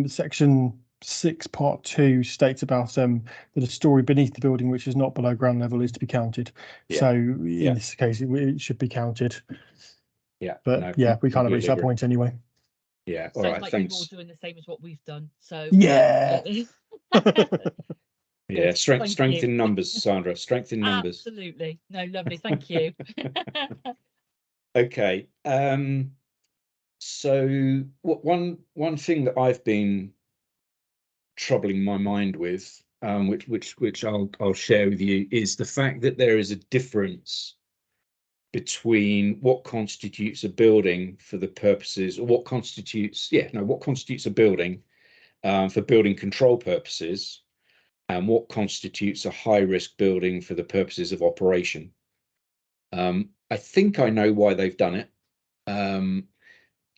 Section 6 part 2 states about that a story beneath the building which is not below ground level is to be counted. Yeah. So in this case it should be counted. Yeah, but no, yeah, we kind of reached that point anyway. Yeah, all right, like thanks. You're all doing the same as what we've done. So yeah. Yeah, strength in numbers, Sandra. Strength in numbers. Absolutely. No, lovely. Thank you. Okay. So one thing that I've been troubling my mind with, which I'll share with you, is the fact that there is a difference between what constitutes a building for the purposes, or what constitutes a building for building control purposes, and what constitutes a high risk building for the purposes of operation. I think I know why they've done it.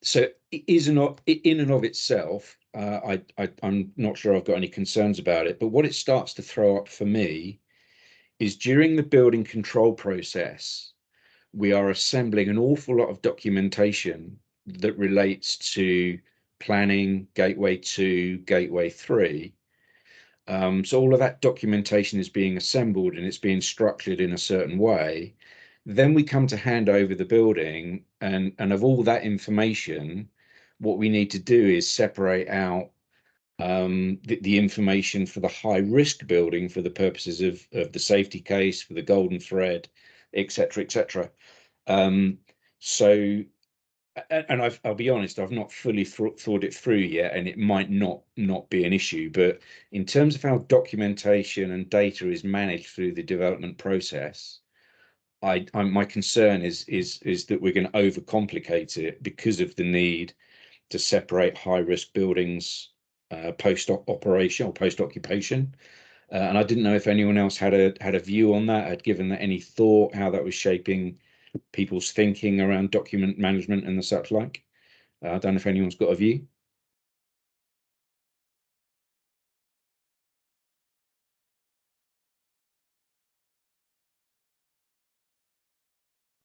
So it is not in and of itself. I'm not sure I've got any concerns about it, but what it starts to throw up for me is during the building control process, we are assembling an awful lot of documentation that relates to planning, Gateway 2, Gateway 3. So all of that documentation is being assembled and it's being structured in a certain way. Then we come to hand over the building, and of all that information, what we need to do is separate out the information for the high risk building for the purposes of the safety case, for the golden thread, etc., etc. So, and I'll be honest, I've not fully thought it through yet, and it might not be an issue. But in terms of how documentation and data is managed through the development process, my concern is that we're going to overcomplicate it because of the need to separate high risk buildings post operation or post occupation. And I didn't know if anyone else had a view on that, had given that any thought, how that was shaping people's thinking around document management and the such like. I don't know if anyone's got a view.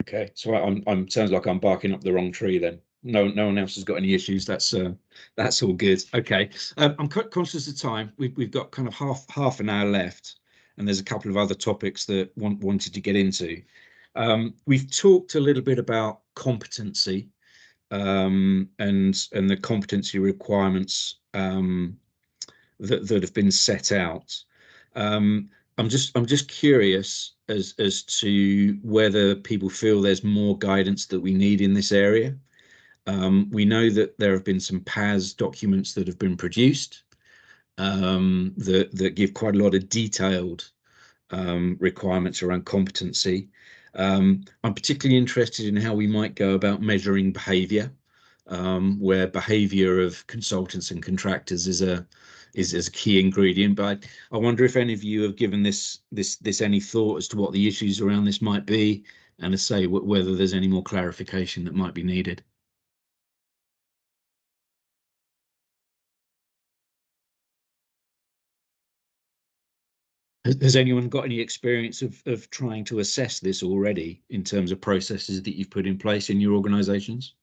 Okay, so I'm sounds like I'm barking up the wrong tree then. No one else has got any issues. That's all good. Okay, I'm quite conscious of time. We've got kind of half an hour left, and there's a couple of other topics that wanted to get into. We've talked a little bit about competency, and the competency requirements that have been set out. I'm just curious as to whether people feel there's more guidance that we need in this area. We know that there have been some PAS documents that have been produced that give quite a lot of detailed requirements around competency. I'm particularly interested in how we might go about measuring behaviour, where behaviour of consultants and contractors is a key ingredient. But I wonder if any of you have given this any thought as to what the issues around this might be, and to say whether there's any more clarification that might be needed. Has anyone got any experience of trying to assess this already in terms of processes that you've put in place in your organisations?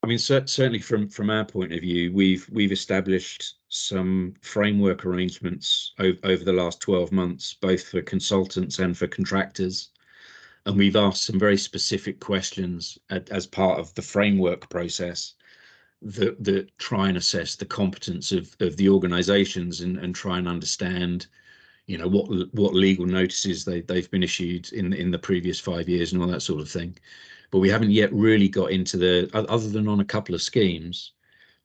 I mean, certainly from our point of view, we've established some framework arrangements over the last 12 months, both for consultants and for contractors. And we've asked some very specific questions as part of the framework process that try and assess the competence of the organisations and try and understand, you know, what legal notices they've been issued in the previous 5 years and all that sort of thing. But we haven't yet really got into the, other than on a couple of schemes,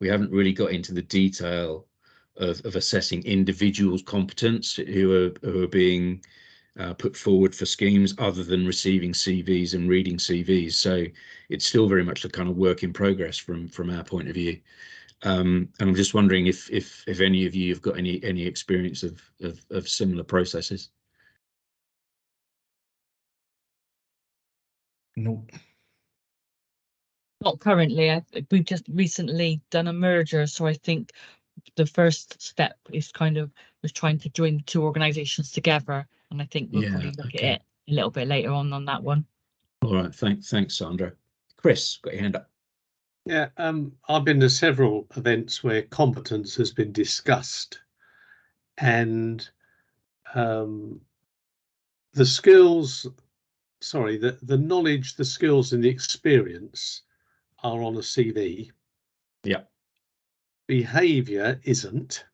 we haven't really got into the detail of assessing individuals' competence who are being put forward for schemes, other than receiving CVs and reading CVs. So it's still very much a kind of work in progress from our point of view. And I'm just wondering if any of you have got any experience of similar processes. Nope. Not currently. We've just recently done a merger, so I think the first step is was trying to join the two organisations together, and I think we'll probably look at it a little bit later on that one. All right, thanks, Sandra. Chris, got your hand up. Yeah, I've been to several events where competence has been discussed, and the skills, sorry, the knowledge, the skills, and the experience are on a CV. Yeah. Behaviour isn't,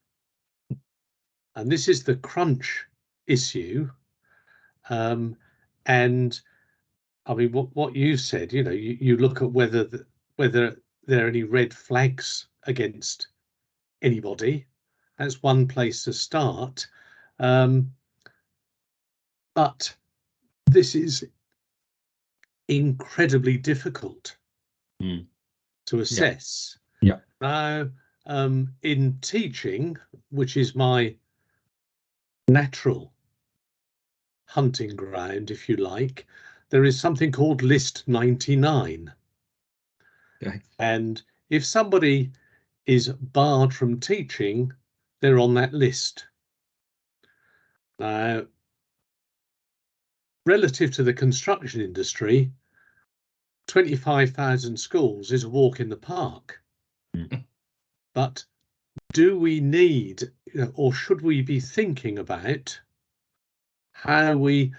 and this is the crunch issue. And I mean, what you said, you know, you look at whether there are any red flags against anybody. That's one place to start. But this is incredibly difficult to assess. Yeah. Now, in teaching, which is my natural hunting ground, if you like, there is something called List 99. Okay. And if somebody is barred from teaching, they're on that list. Now, relative to the construction industry, 25,000 schools is a walk in the park. But do we need, or should we be thinking about how we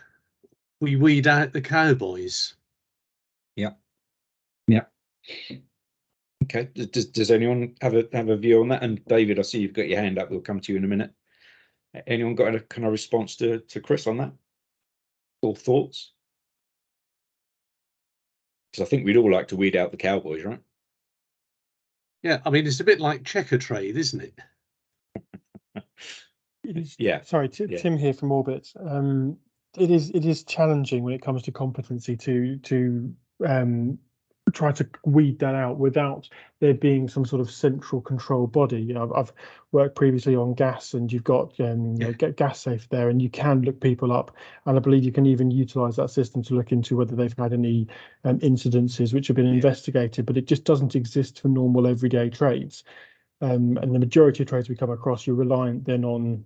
weed out the cowboys? Yeah. Okay. Does anyone have a view on that? And David, I see you've got your hand up. We'll come to you in a minute. Anyone got a kind of response to Chris on that? Or thoughts? Because I think we'd all like to weed out the cowboys, right? Yeah, I mean, it's a bit like checker trade, isn't it? Yeah. Sorry, Tim here from Orbit. It is challenging when it comes to competency to try to weed that out without there being some sort of central control body. I've worked previously on gas, and you've got gas safe there, and you can look people up, and I believe you can even utilize that system to look into whether they've had any incidences which have been investigated, but it just doesn't exist for normal everyday trades. And the majority of trades we come across, you're reliant then on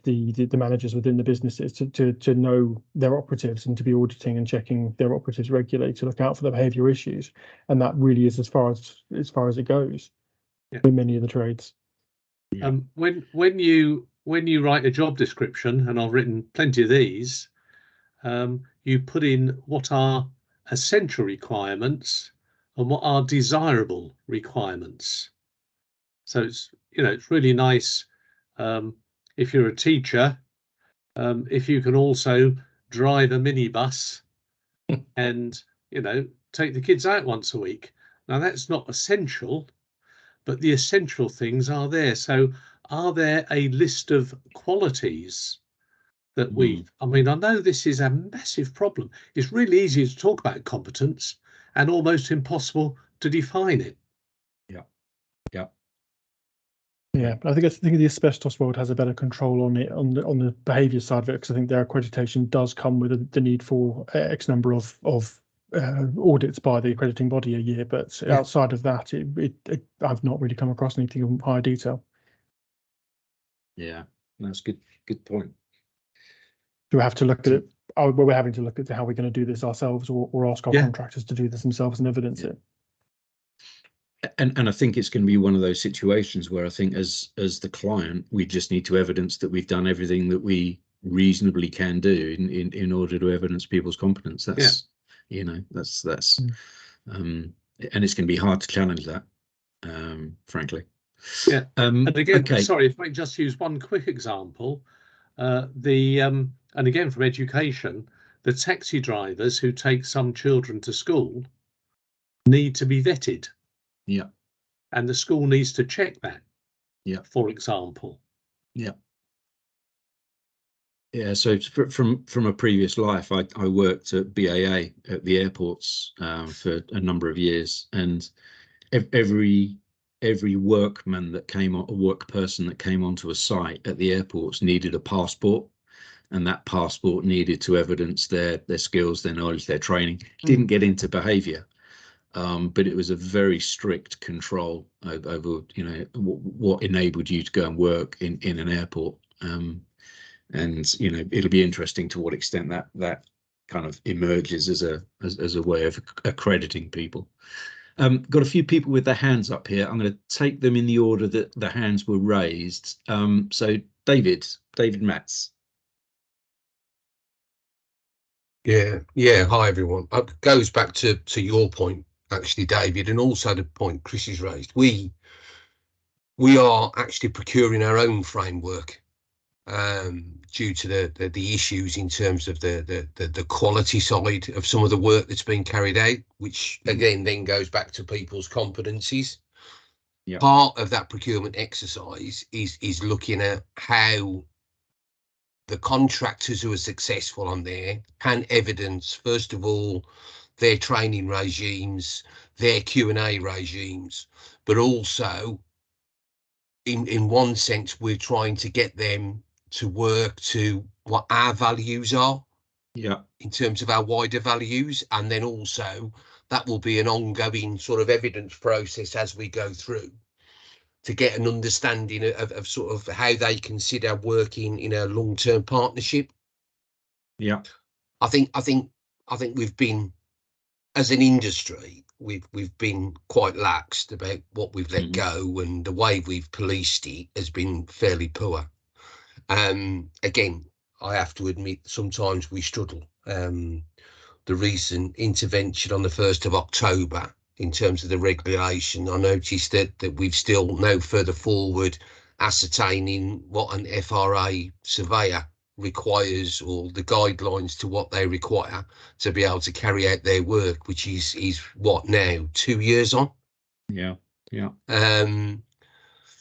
the managers within the businesses to know their operatives and to be auditing and checking their operatives regularly to look out for the behaviour issues. And that really is as far as it goes in many of the trades. Yeah. When you write a job description, and I've written plenty of these, you put in what are essential requirements and what are desirable requirements. So it's really nice if you're a teacher, if you can also drive a minibus and take the kids out once a week. Now that's not essential, but the essential things are there. So are there a list of qualities that I mean, I know this is a massive problem. It's really easy to talk about competence and almost impossible to define it. Yeah, I think the asbestos world has a better control on it on the behaviour side of it, because I think their accreditation does come with the need for X number of audits by the accrediting body a year. But outside of that, I've not really come across anything in higher detail. Yeah, that's good point. Do we have to look at it? We're having to look at how we're going to do this ourselves, or ask our contractors to do this themselves and evidence it. And I think it's going to be one of those situations where I think as the client, we just need to evidence that we've done everything that we reasonably can do in order to evidence people's competence. That's and it's going to be hard to challenge that, frankly. Yeah. And again, sorry, if I can just use one quick example, and again from education, the taxi drivers who take some children to school need to be vetted. Yeah. And the school needs to check that. Yeah. For example. Yeah. Yeah. So from a previous life, I worked at BAA at the airports for a number of years, and every workman that came on, a work person that came onto a site at the airports needed a passport, and that passport needed to evidence their skills, their knowledge, their training. Didn't get into behaviour. But it was a very strict control over what enabled you to go and work in an airport, and it'll be interesting to what extent that kind of emerges as a way of accrediting people. Got a few people with their hands up here. I'm going to take them in the order that the hands were raised. So David Matz. Yeah. Hi everyone. It goes back to your point, actually, David, and also the point Chris has raised. We are actually procuring our own framework due to the issues in terms of the quality side of some of the work that's been carried out, which again then goes back to people's competencies. Yeah. Part of that procurement exercise is looking at how the contractors who are successful on there can evidence, first of all, their training regimes, their Q&A regimes, but also in one sense, we're trying to get them to work to what our values are. Yeah. In terms of our wider values, and then also that will be an ongoing sort of evidence process as we go through to get an understanding of sort of how they consider working in a long-term partnership. Yeah. I think we've been, as an industry, we've been quite laxed about what we've let go, and the way we've policed it has been fairly poor. Again, I have to admit, sometimes we struggle. The recent intervention on the 1st of October in terms of the regulation, I noticed that we've still no further forward ascertaining what an FRA surveyor requires, or the guidelines to what they require to be able to carry out their work, which is what now, 2 years on. Yeah.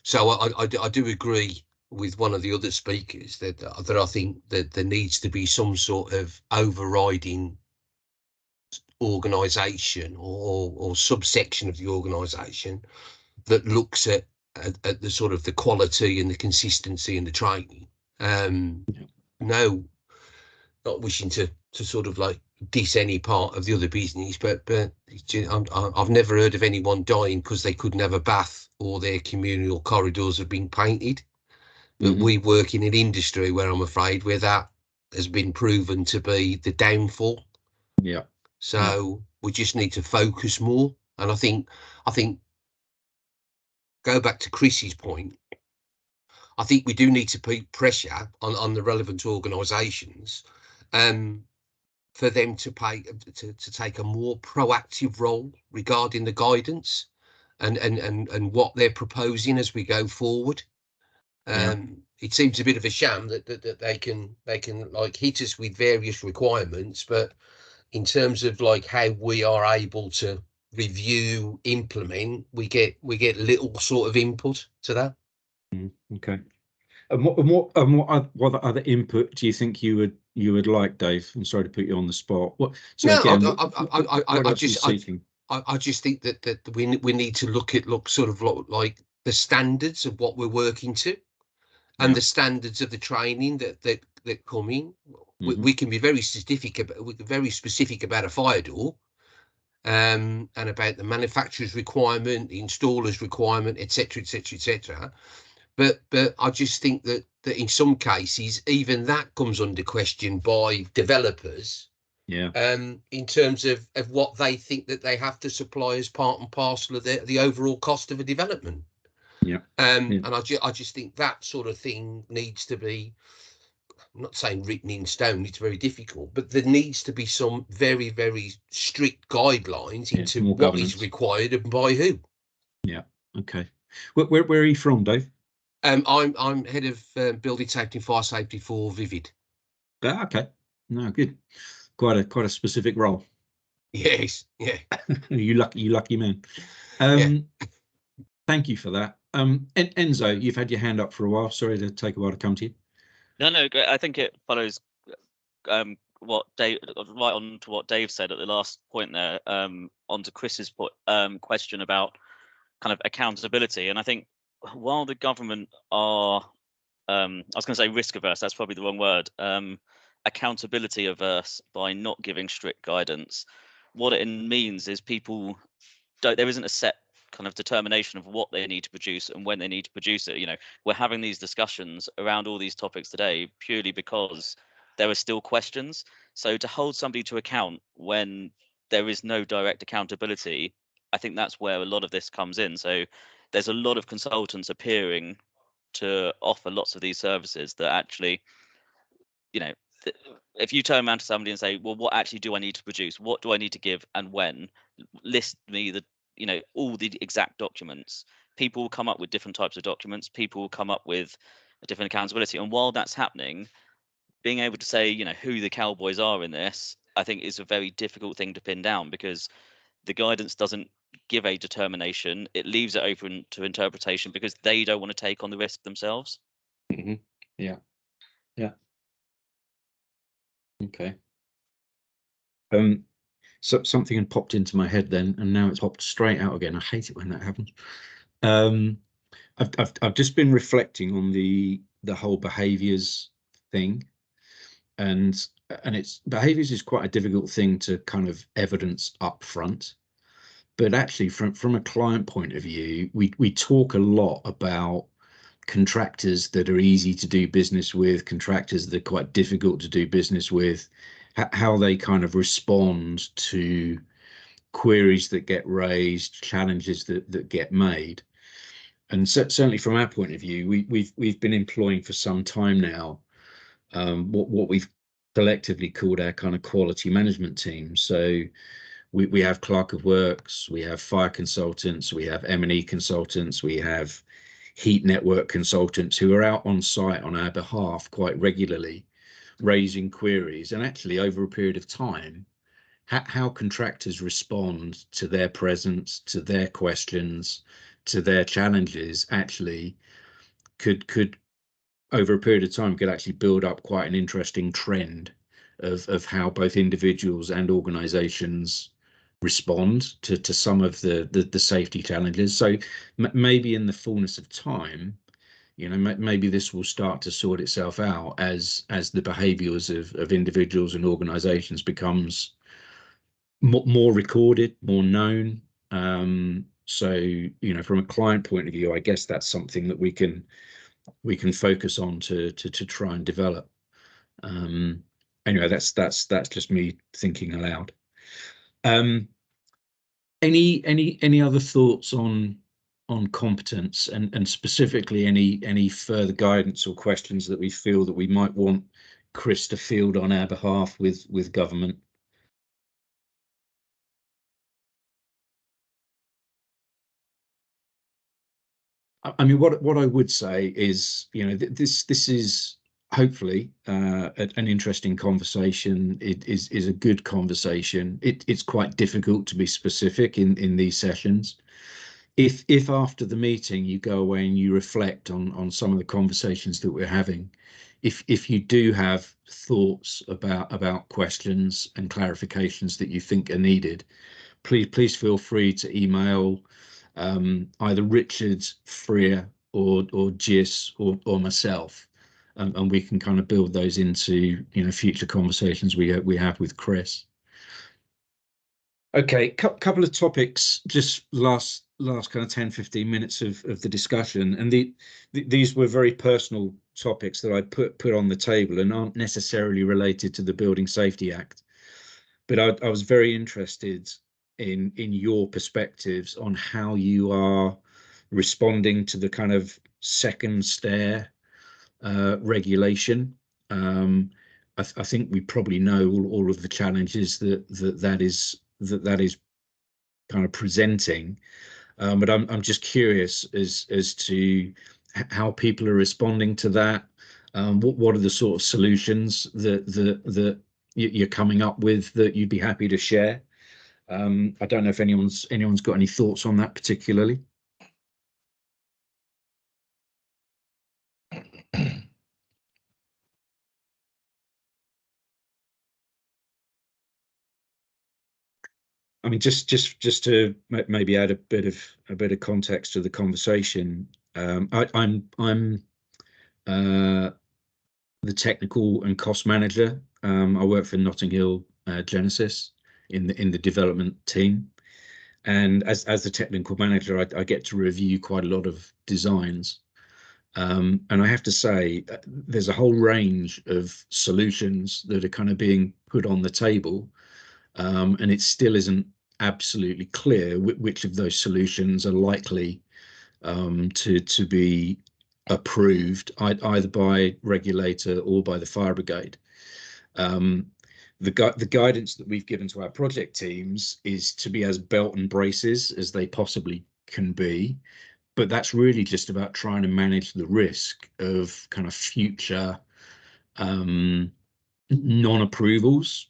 So I do agree with one of the other speakers that I think that there needs to be some sort of overriding organisation or subsection of the organisation that looks at the sort of the quality and the consistency and the training. No, not wishing to sort of like diss any part of the other business, but I've never heard of anyone dying because they couldn't have a bath or their communal corridors have been painted. But we work in an industry where I'm afraid where that has been proven to be the downfall. Yeah. So we just need to focus more. And I think go back to Chris's point, I think we do need to put pressure on the relevant organisations for them to take a more proactive role regarding the guidance and what they're proposing as we go forward. It seems a bit of a sham that they can like hit us with various requirements, but in terms of like how we are able to review, implement, we get little sort of input to that. Okay. And what other input do you think you would like, Dave? I'm sorry to put you on the spot. What? So no, again, I just think that we need to look sort of like the standards of what we're working to, and the standards of the training that come in. We can be very specific about a fire door, and about the manufacturer's requirement, the installer's requirement, etc., etc., etc. But I just think that in some cases, even that comes under question by developers. Yeah. In terms of what they think that they have to supply as part and parcel of the overall cost of a development. Yeah. And I just think that sort of thing needs to be, I'm not saying written in stone, it's very difficult, but there needs to be some very, very strict guidelines into what governance is required and by who. Yeah. Okay. Where are you from, Dave? I'm head of building safety and fire safety for Vivid. Okay. No, good. Quite a specific role. Yes. Yeah. you lucky man. Thank you for that. Enzo, you've had your hand up for a while. Sorry to take a while to come to you. No, I think it follows what Dave, right on to what Dave said at the last point there, onto Chris's question about kind of accountability. And I think while the government are, I was going to say risk averse, that's probably the wrong word, accountability averse by not giving strict guidance, what it means is people there isn't a set kind of determination of what they need to produce and when they need to produce it. You know, we're having these discussions around all these topics today purely because there are still questions. So to hold somebody to account when there is no direct accountability, I think that's where a lot of this comes in. So there's a lot of consultants appearing to offer lots of these services that actually, you know, if you turn around to somebody and say, well, what actually do I need to produce? What do I need to give and when? List me the, you know, all the exact documents. People will come up with different types of documents. People will come up with a different accountability. And while that's happening, being able to say, you know, who the cowboys are in this, I think is a very difficult thing to pin down, because the guidance doesn't give a determination. It leaves it open to interpretation because they don't want to take on the risk themselves. Yeah. Okay. So something had popped into my head then, and now it's popped straight out again. I hate it when that happens. I've just been reflecting on the whole behaviours thing, and it's behaviours is quite a difficult thing to kind of evidence up front. But actually, from a client point of view, we talk a lot about contractors that are easy to do business with, contractors that are quite difficult to do business with, how they kind of respond to queries that get raised, challenges that get made. And certainly from our point of view, we've been employing for some time now what we've collectively called our kind of quality management team. So we have clerk of works, we have fire consultants, we have M&E consultants, we have heat network consultants who are out on site on our behalf quite regularly, raising queries. And actually, over a period of time, how contractors respond to their presence, to their questions, to their challenges, actually could over a period of time could actually build up quite an interesting trend of how both individuals and organizations respond to some of the safety challenges. So maybe in the fullness of time, maybe this will start to sort itself out as the behaviors of individuals and organizations becomes more recorded, more known. So from a client point of view, I guess that's something that we can focus on to try and develop. Anyway, that's just me thinking aloud. Any other thoughts on competence and specifically any further guidance or questions that we feel that we might want Chris to field on our behalf with government? I mean, what I would say is, this is hopefully an interesting conversation. It is a good conversation. It's quite difficult to be specific in these sessions. If after the meeting you go away and you reflect on some of the conversations that we're having, if you do have thoughts about questions and clarifications that you think are needed, please feel free to email either Richard, Freya, or Gis or myself, and we can kind of build those into future conversations we have with Chris. Okay, couple of topics, just last kind of 10-15 minutes of the discussion, and these were very personal topics that I put on the table and aren't necessarily related to the Building Safety Act, but I was very interested in your perspectives on how you are responding to the kind of second stair regulation. I think we probably know all of the challenges that is kind of presenting, but I'm just curious as to how people are responding to that. What are the sort of solutions that you're coming up with that you'd be happy to share? I don't know if anyone's got any thoughts on that particularly. I mean, just to maybe add a bit of context to the conversation. I'm the technical and cost manager. I work for Notting Hill Genesis in the development team, and as the technical manager, I get to review quite a lot of designs. And I have to say, there's a whole range of solutions that are kind of being put on the table, and it still isn't absolutely clear which of those solutions are likely to be approved either by regulator or by the fire brigade. The guidance that we've given to our project teams is to be as belt and braces as they possibly can be, but that's really just about trying to manage the risk of kind of future non-approvals.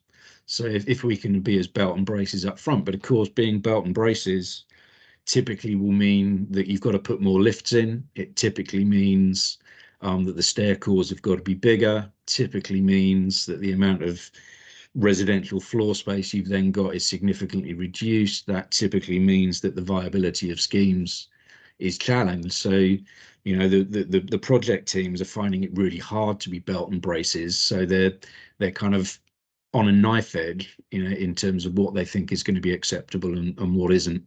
So if we can be as belt and braces up front, but of course being belt and braces typically will mean that you've got to put more lifts in. It typically means that the stair cores have got to be bigger, typically means that the amount of residential floor space you've then got is significantly reduced. That typically means that the viability of schemes challenged. So, you know, the project teams are finding it really hard to be belt and braces. So they're kind of on a knife edge, you know, in terms of what they think is going to be acceptable and what isn't.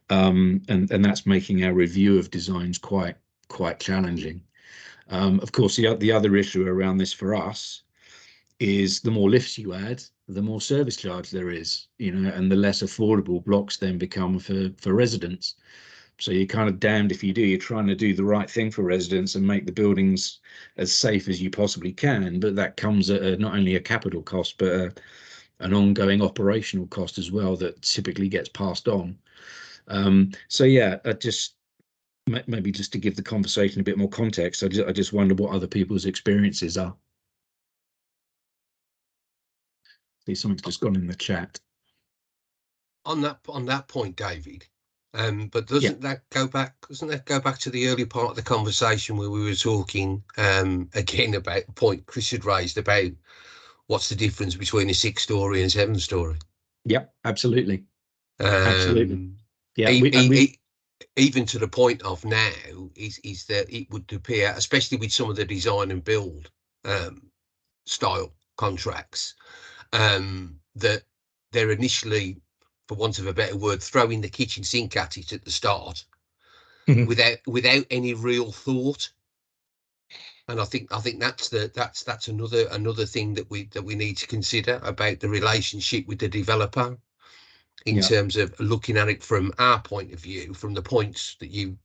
And that's making our review of designs quite challenging. Of course, the other issue around this for us is the more lifts you add, the more service charge there is, you know, and the less affordable blocks then become for residents. So you're kind of damned if you do. You're trying to do the right thing for residents and make the buildings as safe as you possibly can, but that comes at not only a capital cost, but an ongoing operational cost as well that typically gets passed on. So yeah, just maybe just to give the conversation a bit more context, I just wonder what other people's experiences are. See, something's just gone in the chat. On that point, David, but doesn't that go back to the early part of the conversation where we were talking again about the point Chris had raised about what's the difference between a 6-story and 7-story? Yep, absolutely. Absolutely. Yeah, even to the point of now is that it would appear, especially with some of the design and build style contracts, that they're initially, for want of a better word, throwing the kitchen sink at it at the start without any real thought. And I think that's another thing that we need to consider about the relationship with the developer in terms of looking at it from our point of view, from the points that you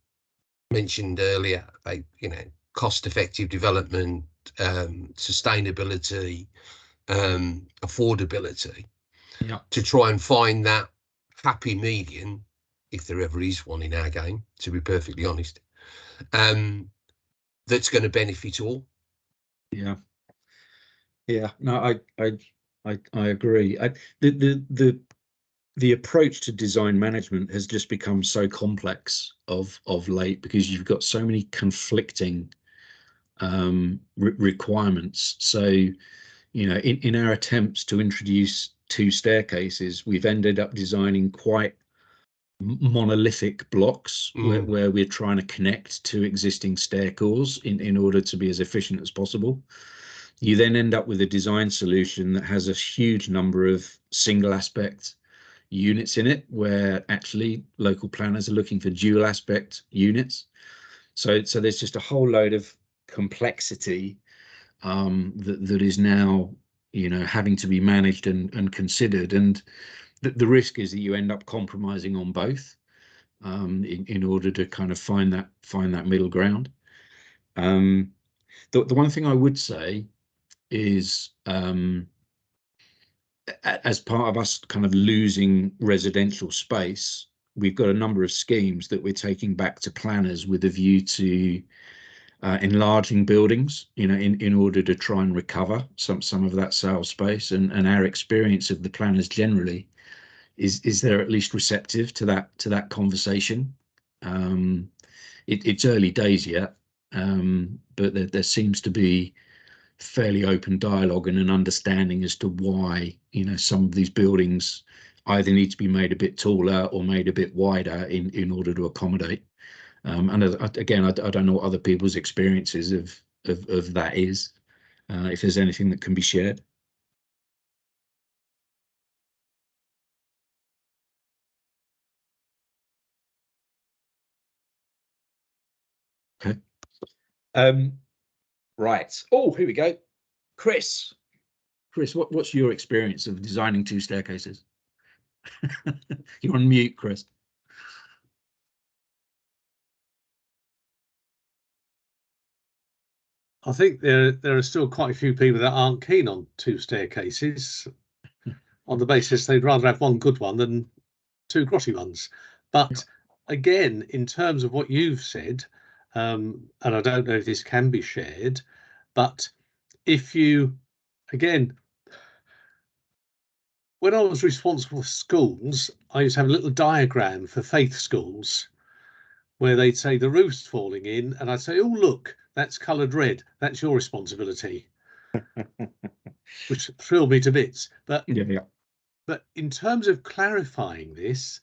mentioned earlier about, you know, cost-effective development, sustainability, affordability, to try and find that happy median, if there ever is one in our game, to be perfectly honest, that's going to benefit all. No, I agree. The approach to design management has just become so complex of late, because you've got so many conflicting requirements. So, you know, in our attempts to introduce 2 staircases, we've ended up designing quite monolithic blocks where we're trying to connect to existing stair cores in order to be as efficient as possible. You then end up with a design solution that has a huge number of single aspect units in it, where actually local planners are looking for dual aspect units. So there's just a whole load of complexity that is now, you know, having to be managed and considered, and the risk is that you end up compromising on both in order to kind of find that middle ground. The one thing I would say is, as part of us kind of losing residential space, we've got a number of schemes that we're taking back to planners with a view to enlarging buildings, you know, in order to try and recover some of that sales space. And our experience of the planners generally is they're at least receptive to that conversation. It's early days yet, but there seems to be fairly open dialogue and an understanding as to why, you know, some of these buildings either need to be made a bit taller or made a bit wider in order to accommodate. And again, I don't know what other people's experiences of that is, if there's anything that can be shared. Okay. Right. Oh, here we go. Chris, what's your experience of designing 2 staircases? You're on mute, Chris. I think there are still quite a few people that aren't keen on 2 staircases on the basis they'd rather have one good one than 2 grotty ones. But again, in terms of what you've said, and I don't know if this can be shared, but if you, again, when I was responsible for schools, I used to have a little diagram for faith schools where they'd say the roof's falling in, and I'd say, oh, look, that's coloured red. That's your responsibility, which thrilled me to bits. But but in terms of clarifying this,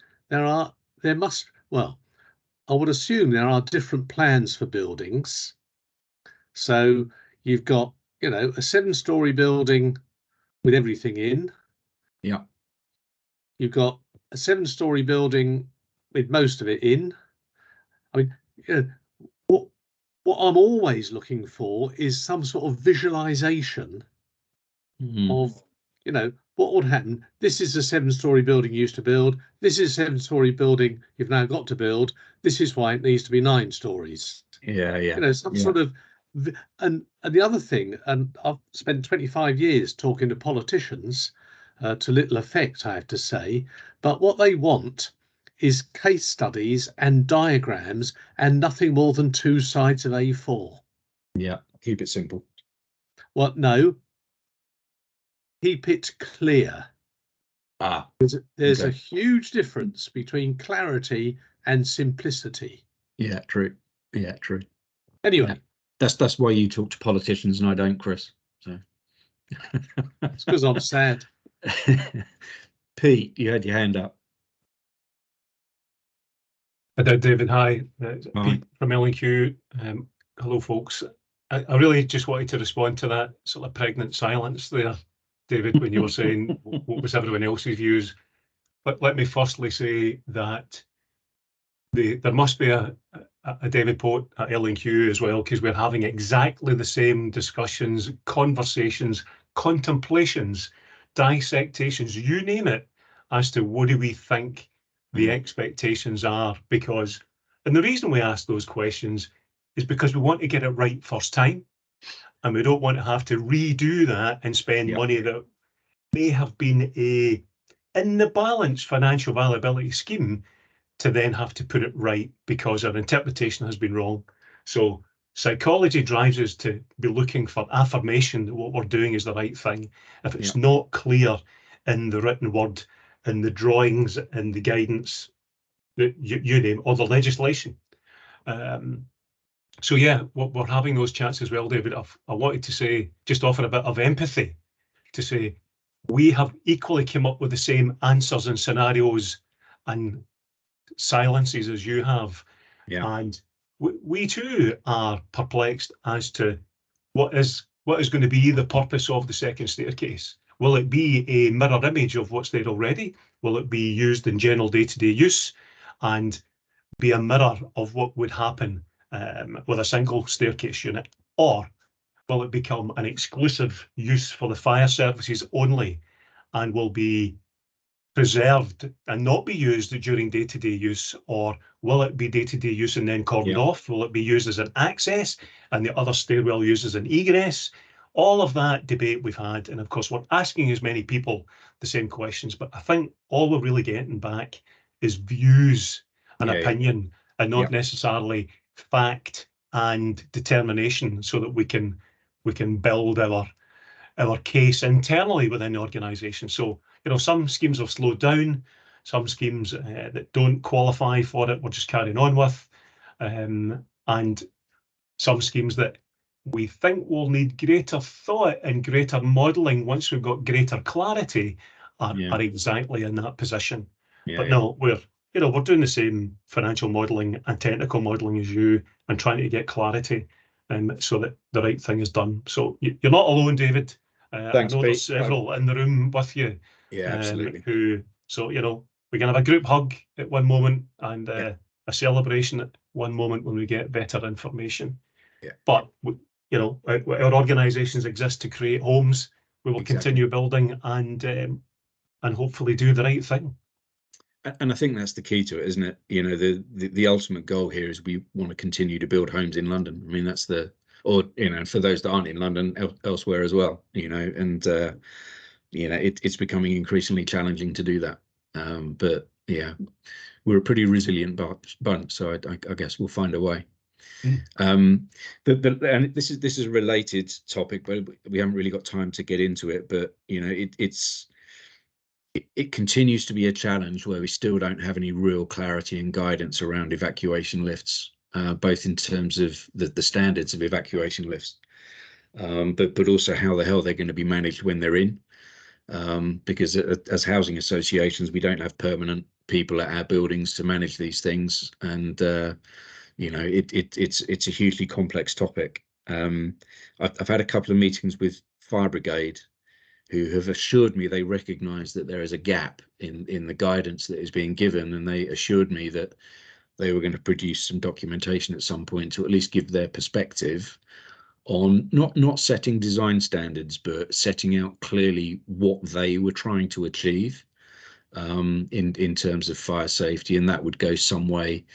I would assume there are different plans for buildings. So you've got, you know, a 7-story building with everything in. Yeah. You've got a 7-story building with most of it in. I mean, you know, what I'm always looking for is some sort of visualization of, you know, what would happen. This is a 7-story building you used to build. This is a 7-story building you've now got to build. This is why it needs to be 9 stories. Yeah, You know, some sort of, and the other thing, and I've spent 25 years talking to politicians, to little effect, I have to say, but what they want is case studies and diagrams and nothing more than 2 sides of A4. Yeah, keep it simple. Well, no, keep it clear. There's okay. a huge difference between clarity and simplicity. Yeah, true. Yeah, true. Anyway, yeah. That's why you talk to politicians and I don't, Chris. So it's because I'm sad. Pete, you had your hand up. I did, David. Hi, Hi. Pete from L&Q. Hello, folks. I really just wanted to respond to that sort of pregnant silence there, David, when you were saying what was everyone else's views. But let me firstly say that there must be a David Pote at L&Q as well, because we're having exactly the same discussions, conversations, contemplations, dissectations, you name it, as to what do we think the expectations are. Because, and the reason we ask those questions is because we want to get it right first time, and we don't want to have to redo that and spend money that may have been in the balanced financial viability scheme to then have to put it right because our interpretation has been wrong. So psychology drives us to be looking for affirmation that what we're doing is the right thing. If it's not clear in the written word, in the drawings, in the guidance, that you name, or the legislation. So yeah, we're having those chats as well, David. I wanted to say, just offer a bit of empathy to say, we have equally come up with the same answers and scenarios and silences as you have, and we too are perplexed as to what is going to be the purpose of the second staircase. Will it be a mirror image of what's there already? Will it be used in general day-to-day use and be a mirror of what would happen with a single staircase unit? Or will it become an exclusive use for the fire services only and will be preserved and not be used during day-to-day use? Or will it be day-to-day use and then cordoned off? Will it be used as an access and the other stairwell used as an egress? All of that debate we've had, and of course we're asking as many people the same questions, but I think all we're really getting back is views and opinion, and not necessarily fact and determination, so that we can build our case internally within the organisation. So, you know, some schemes have slowed down, some schemes that don't qualify for it we're just carrying on with, and some schemes that we think will need greater thought and greater modelling once we've got greater clarity are exactly in that position. But no, we're doing the same financial modelling and technical modelling as you, and trying to get clarity, so that the right thing is done. So you're not alone, David. Thanks, I know Pete. there's several in the room with you. Absolutely. So, you know, we can have a group hug at one moment and a celebration at one moment when we get better information. But you know, our organisations exist to create homes. We will continue building and hopefully do the right thing. And I think that's the key to it, isn't it? You know, the ultimate goal here is we want to continue to build homes in London. I mean, that's or you know, for those that aren't in London, elsewhere as well. You know, and you know, it's becoming increasingly challenging to do that. But yeah, we're a pretty resilient bunch, so I guess we'll find a way. And this is a related topic, but we haven't really got time to get into it. But you know, it continues to be a challenge where we still don't have any real clarity and guidance around evacuation lifts, both in terms of the standards of evacuation lifts, but also how the hell they're going to be managed when they're in, because as housing associations we don't have permanent people at our buildings to manage these things, and you know, it's a hugely complex topic. I've had a couple of meetings with fire brigade who have assured me they recognise that there is a gap in the guidance that is being given, and they assured me that they were going to produce some documentation at some point to at least give their perspective on not setting design standards, but setting out clearly what they were trying to achieve in terms of fire safety, and that would go some way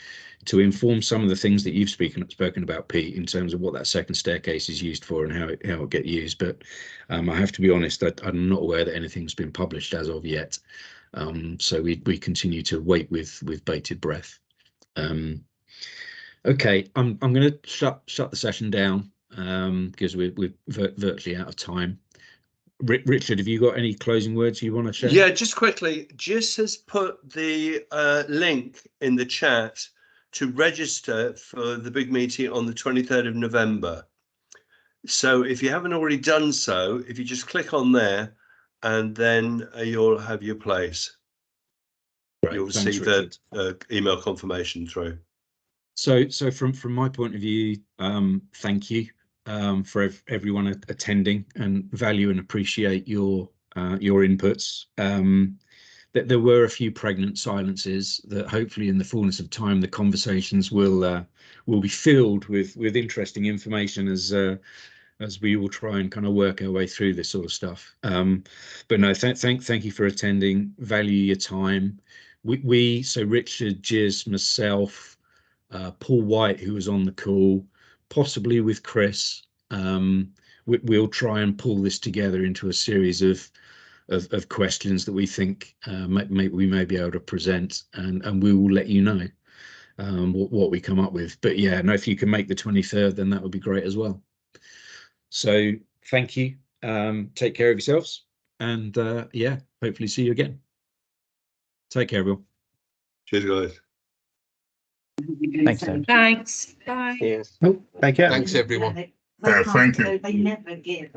to inform some of the things that you've spoken about, Pete, in terms of what that second staircase is used for and how it get used. But I have to be honest, that I'm not aware that anything's been published as of yet. So we continue to wait with bated breath. Okay, I'm going to shut the session down because we're virtually out of time. Richard, have you got any closing words you want to share? Yeah, just quickly, Gis has put the link in the chat to register for the big meeting on the 23rd of November. So if you haven't already done so, if you just click on there, and then you'll have your place. Right, you'll thanks, receive Richard. the email confirmation through. So from my point of view, thank you for everyone attending, and value and appreciate your inputs. That there were a few pregnant silences that hopefully in the fullness of time the conversations will be filled with interesting information as we will try and kind of work our way through this sort of stuff. But no, thank you for attending. Value your time. We so Richard, Giz, myself, Paul White, who was on the call, possibly with Chris, we'll try and pull this together into a series of questions that we think we may be able to present, and we will let you know what we come up with. But yeah, no, if you can make the 23rd, then that would be great as well. So thank you. Take care of yourselves, and yeah, hopefully see you again. Take care, everyone. Cheers, guys. Thanks, Dave. Thanks. Bye. Take care. Thanks, everyone. They never give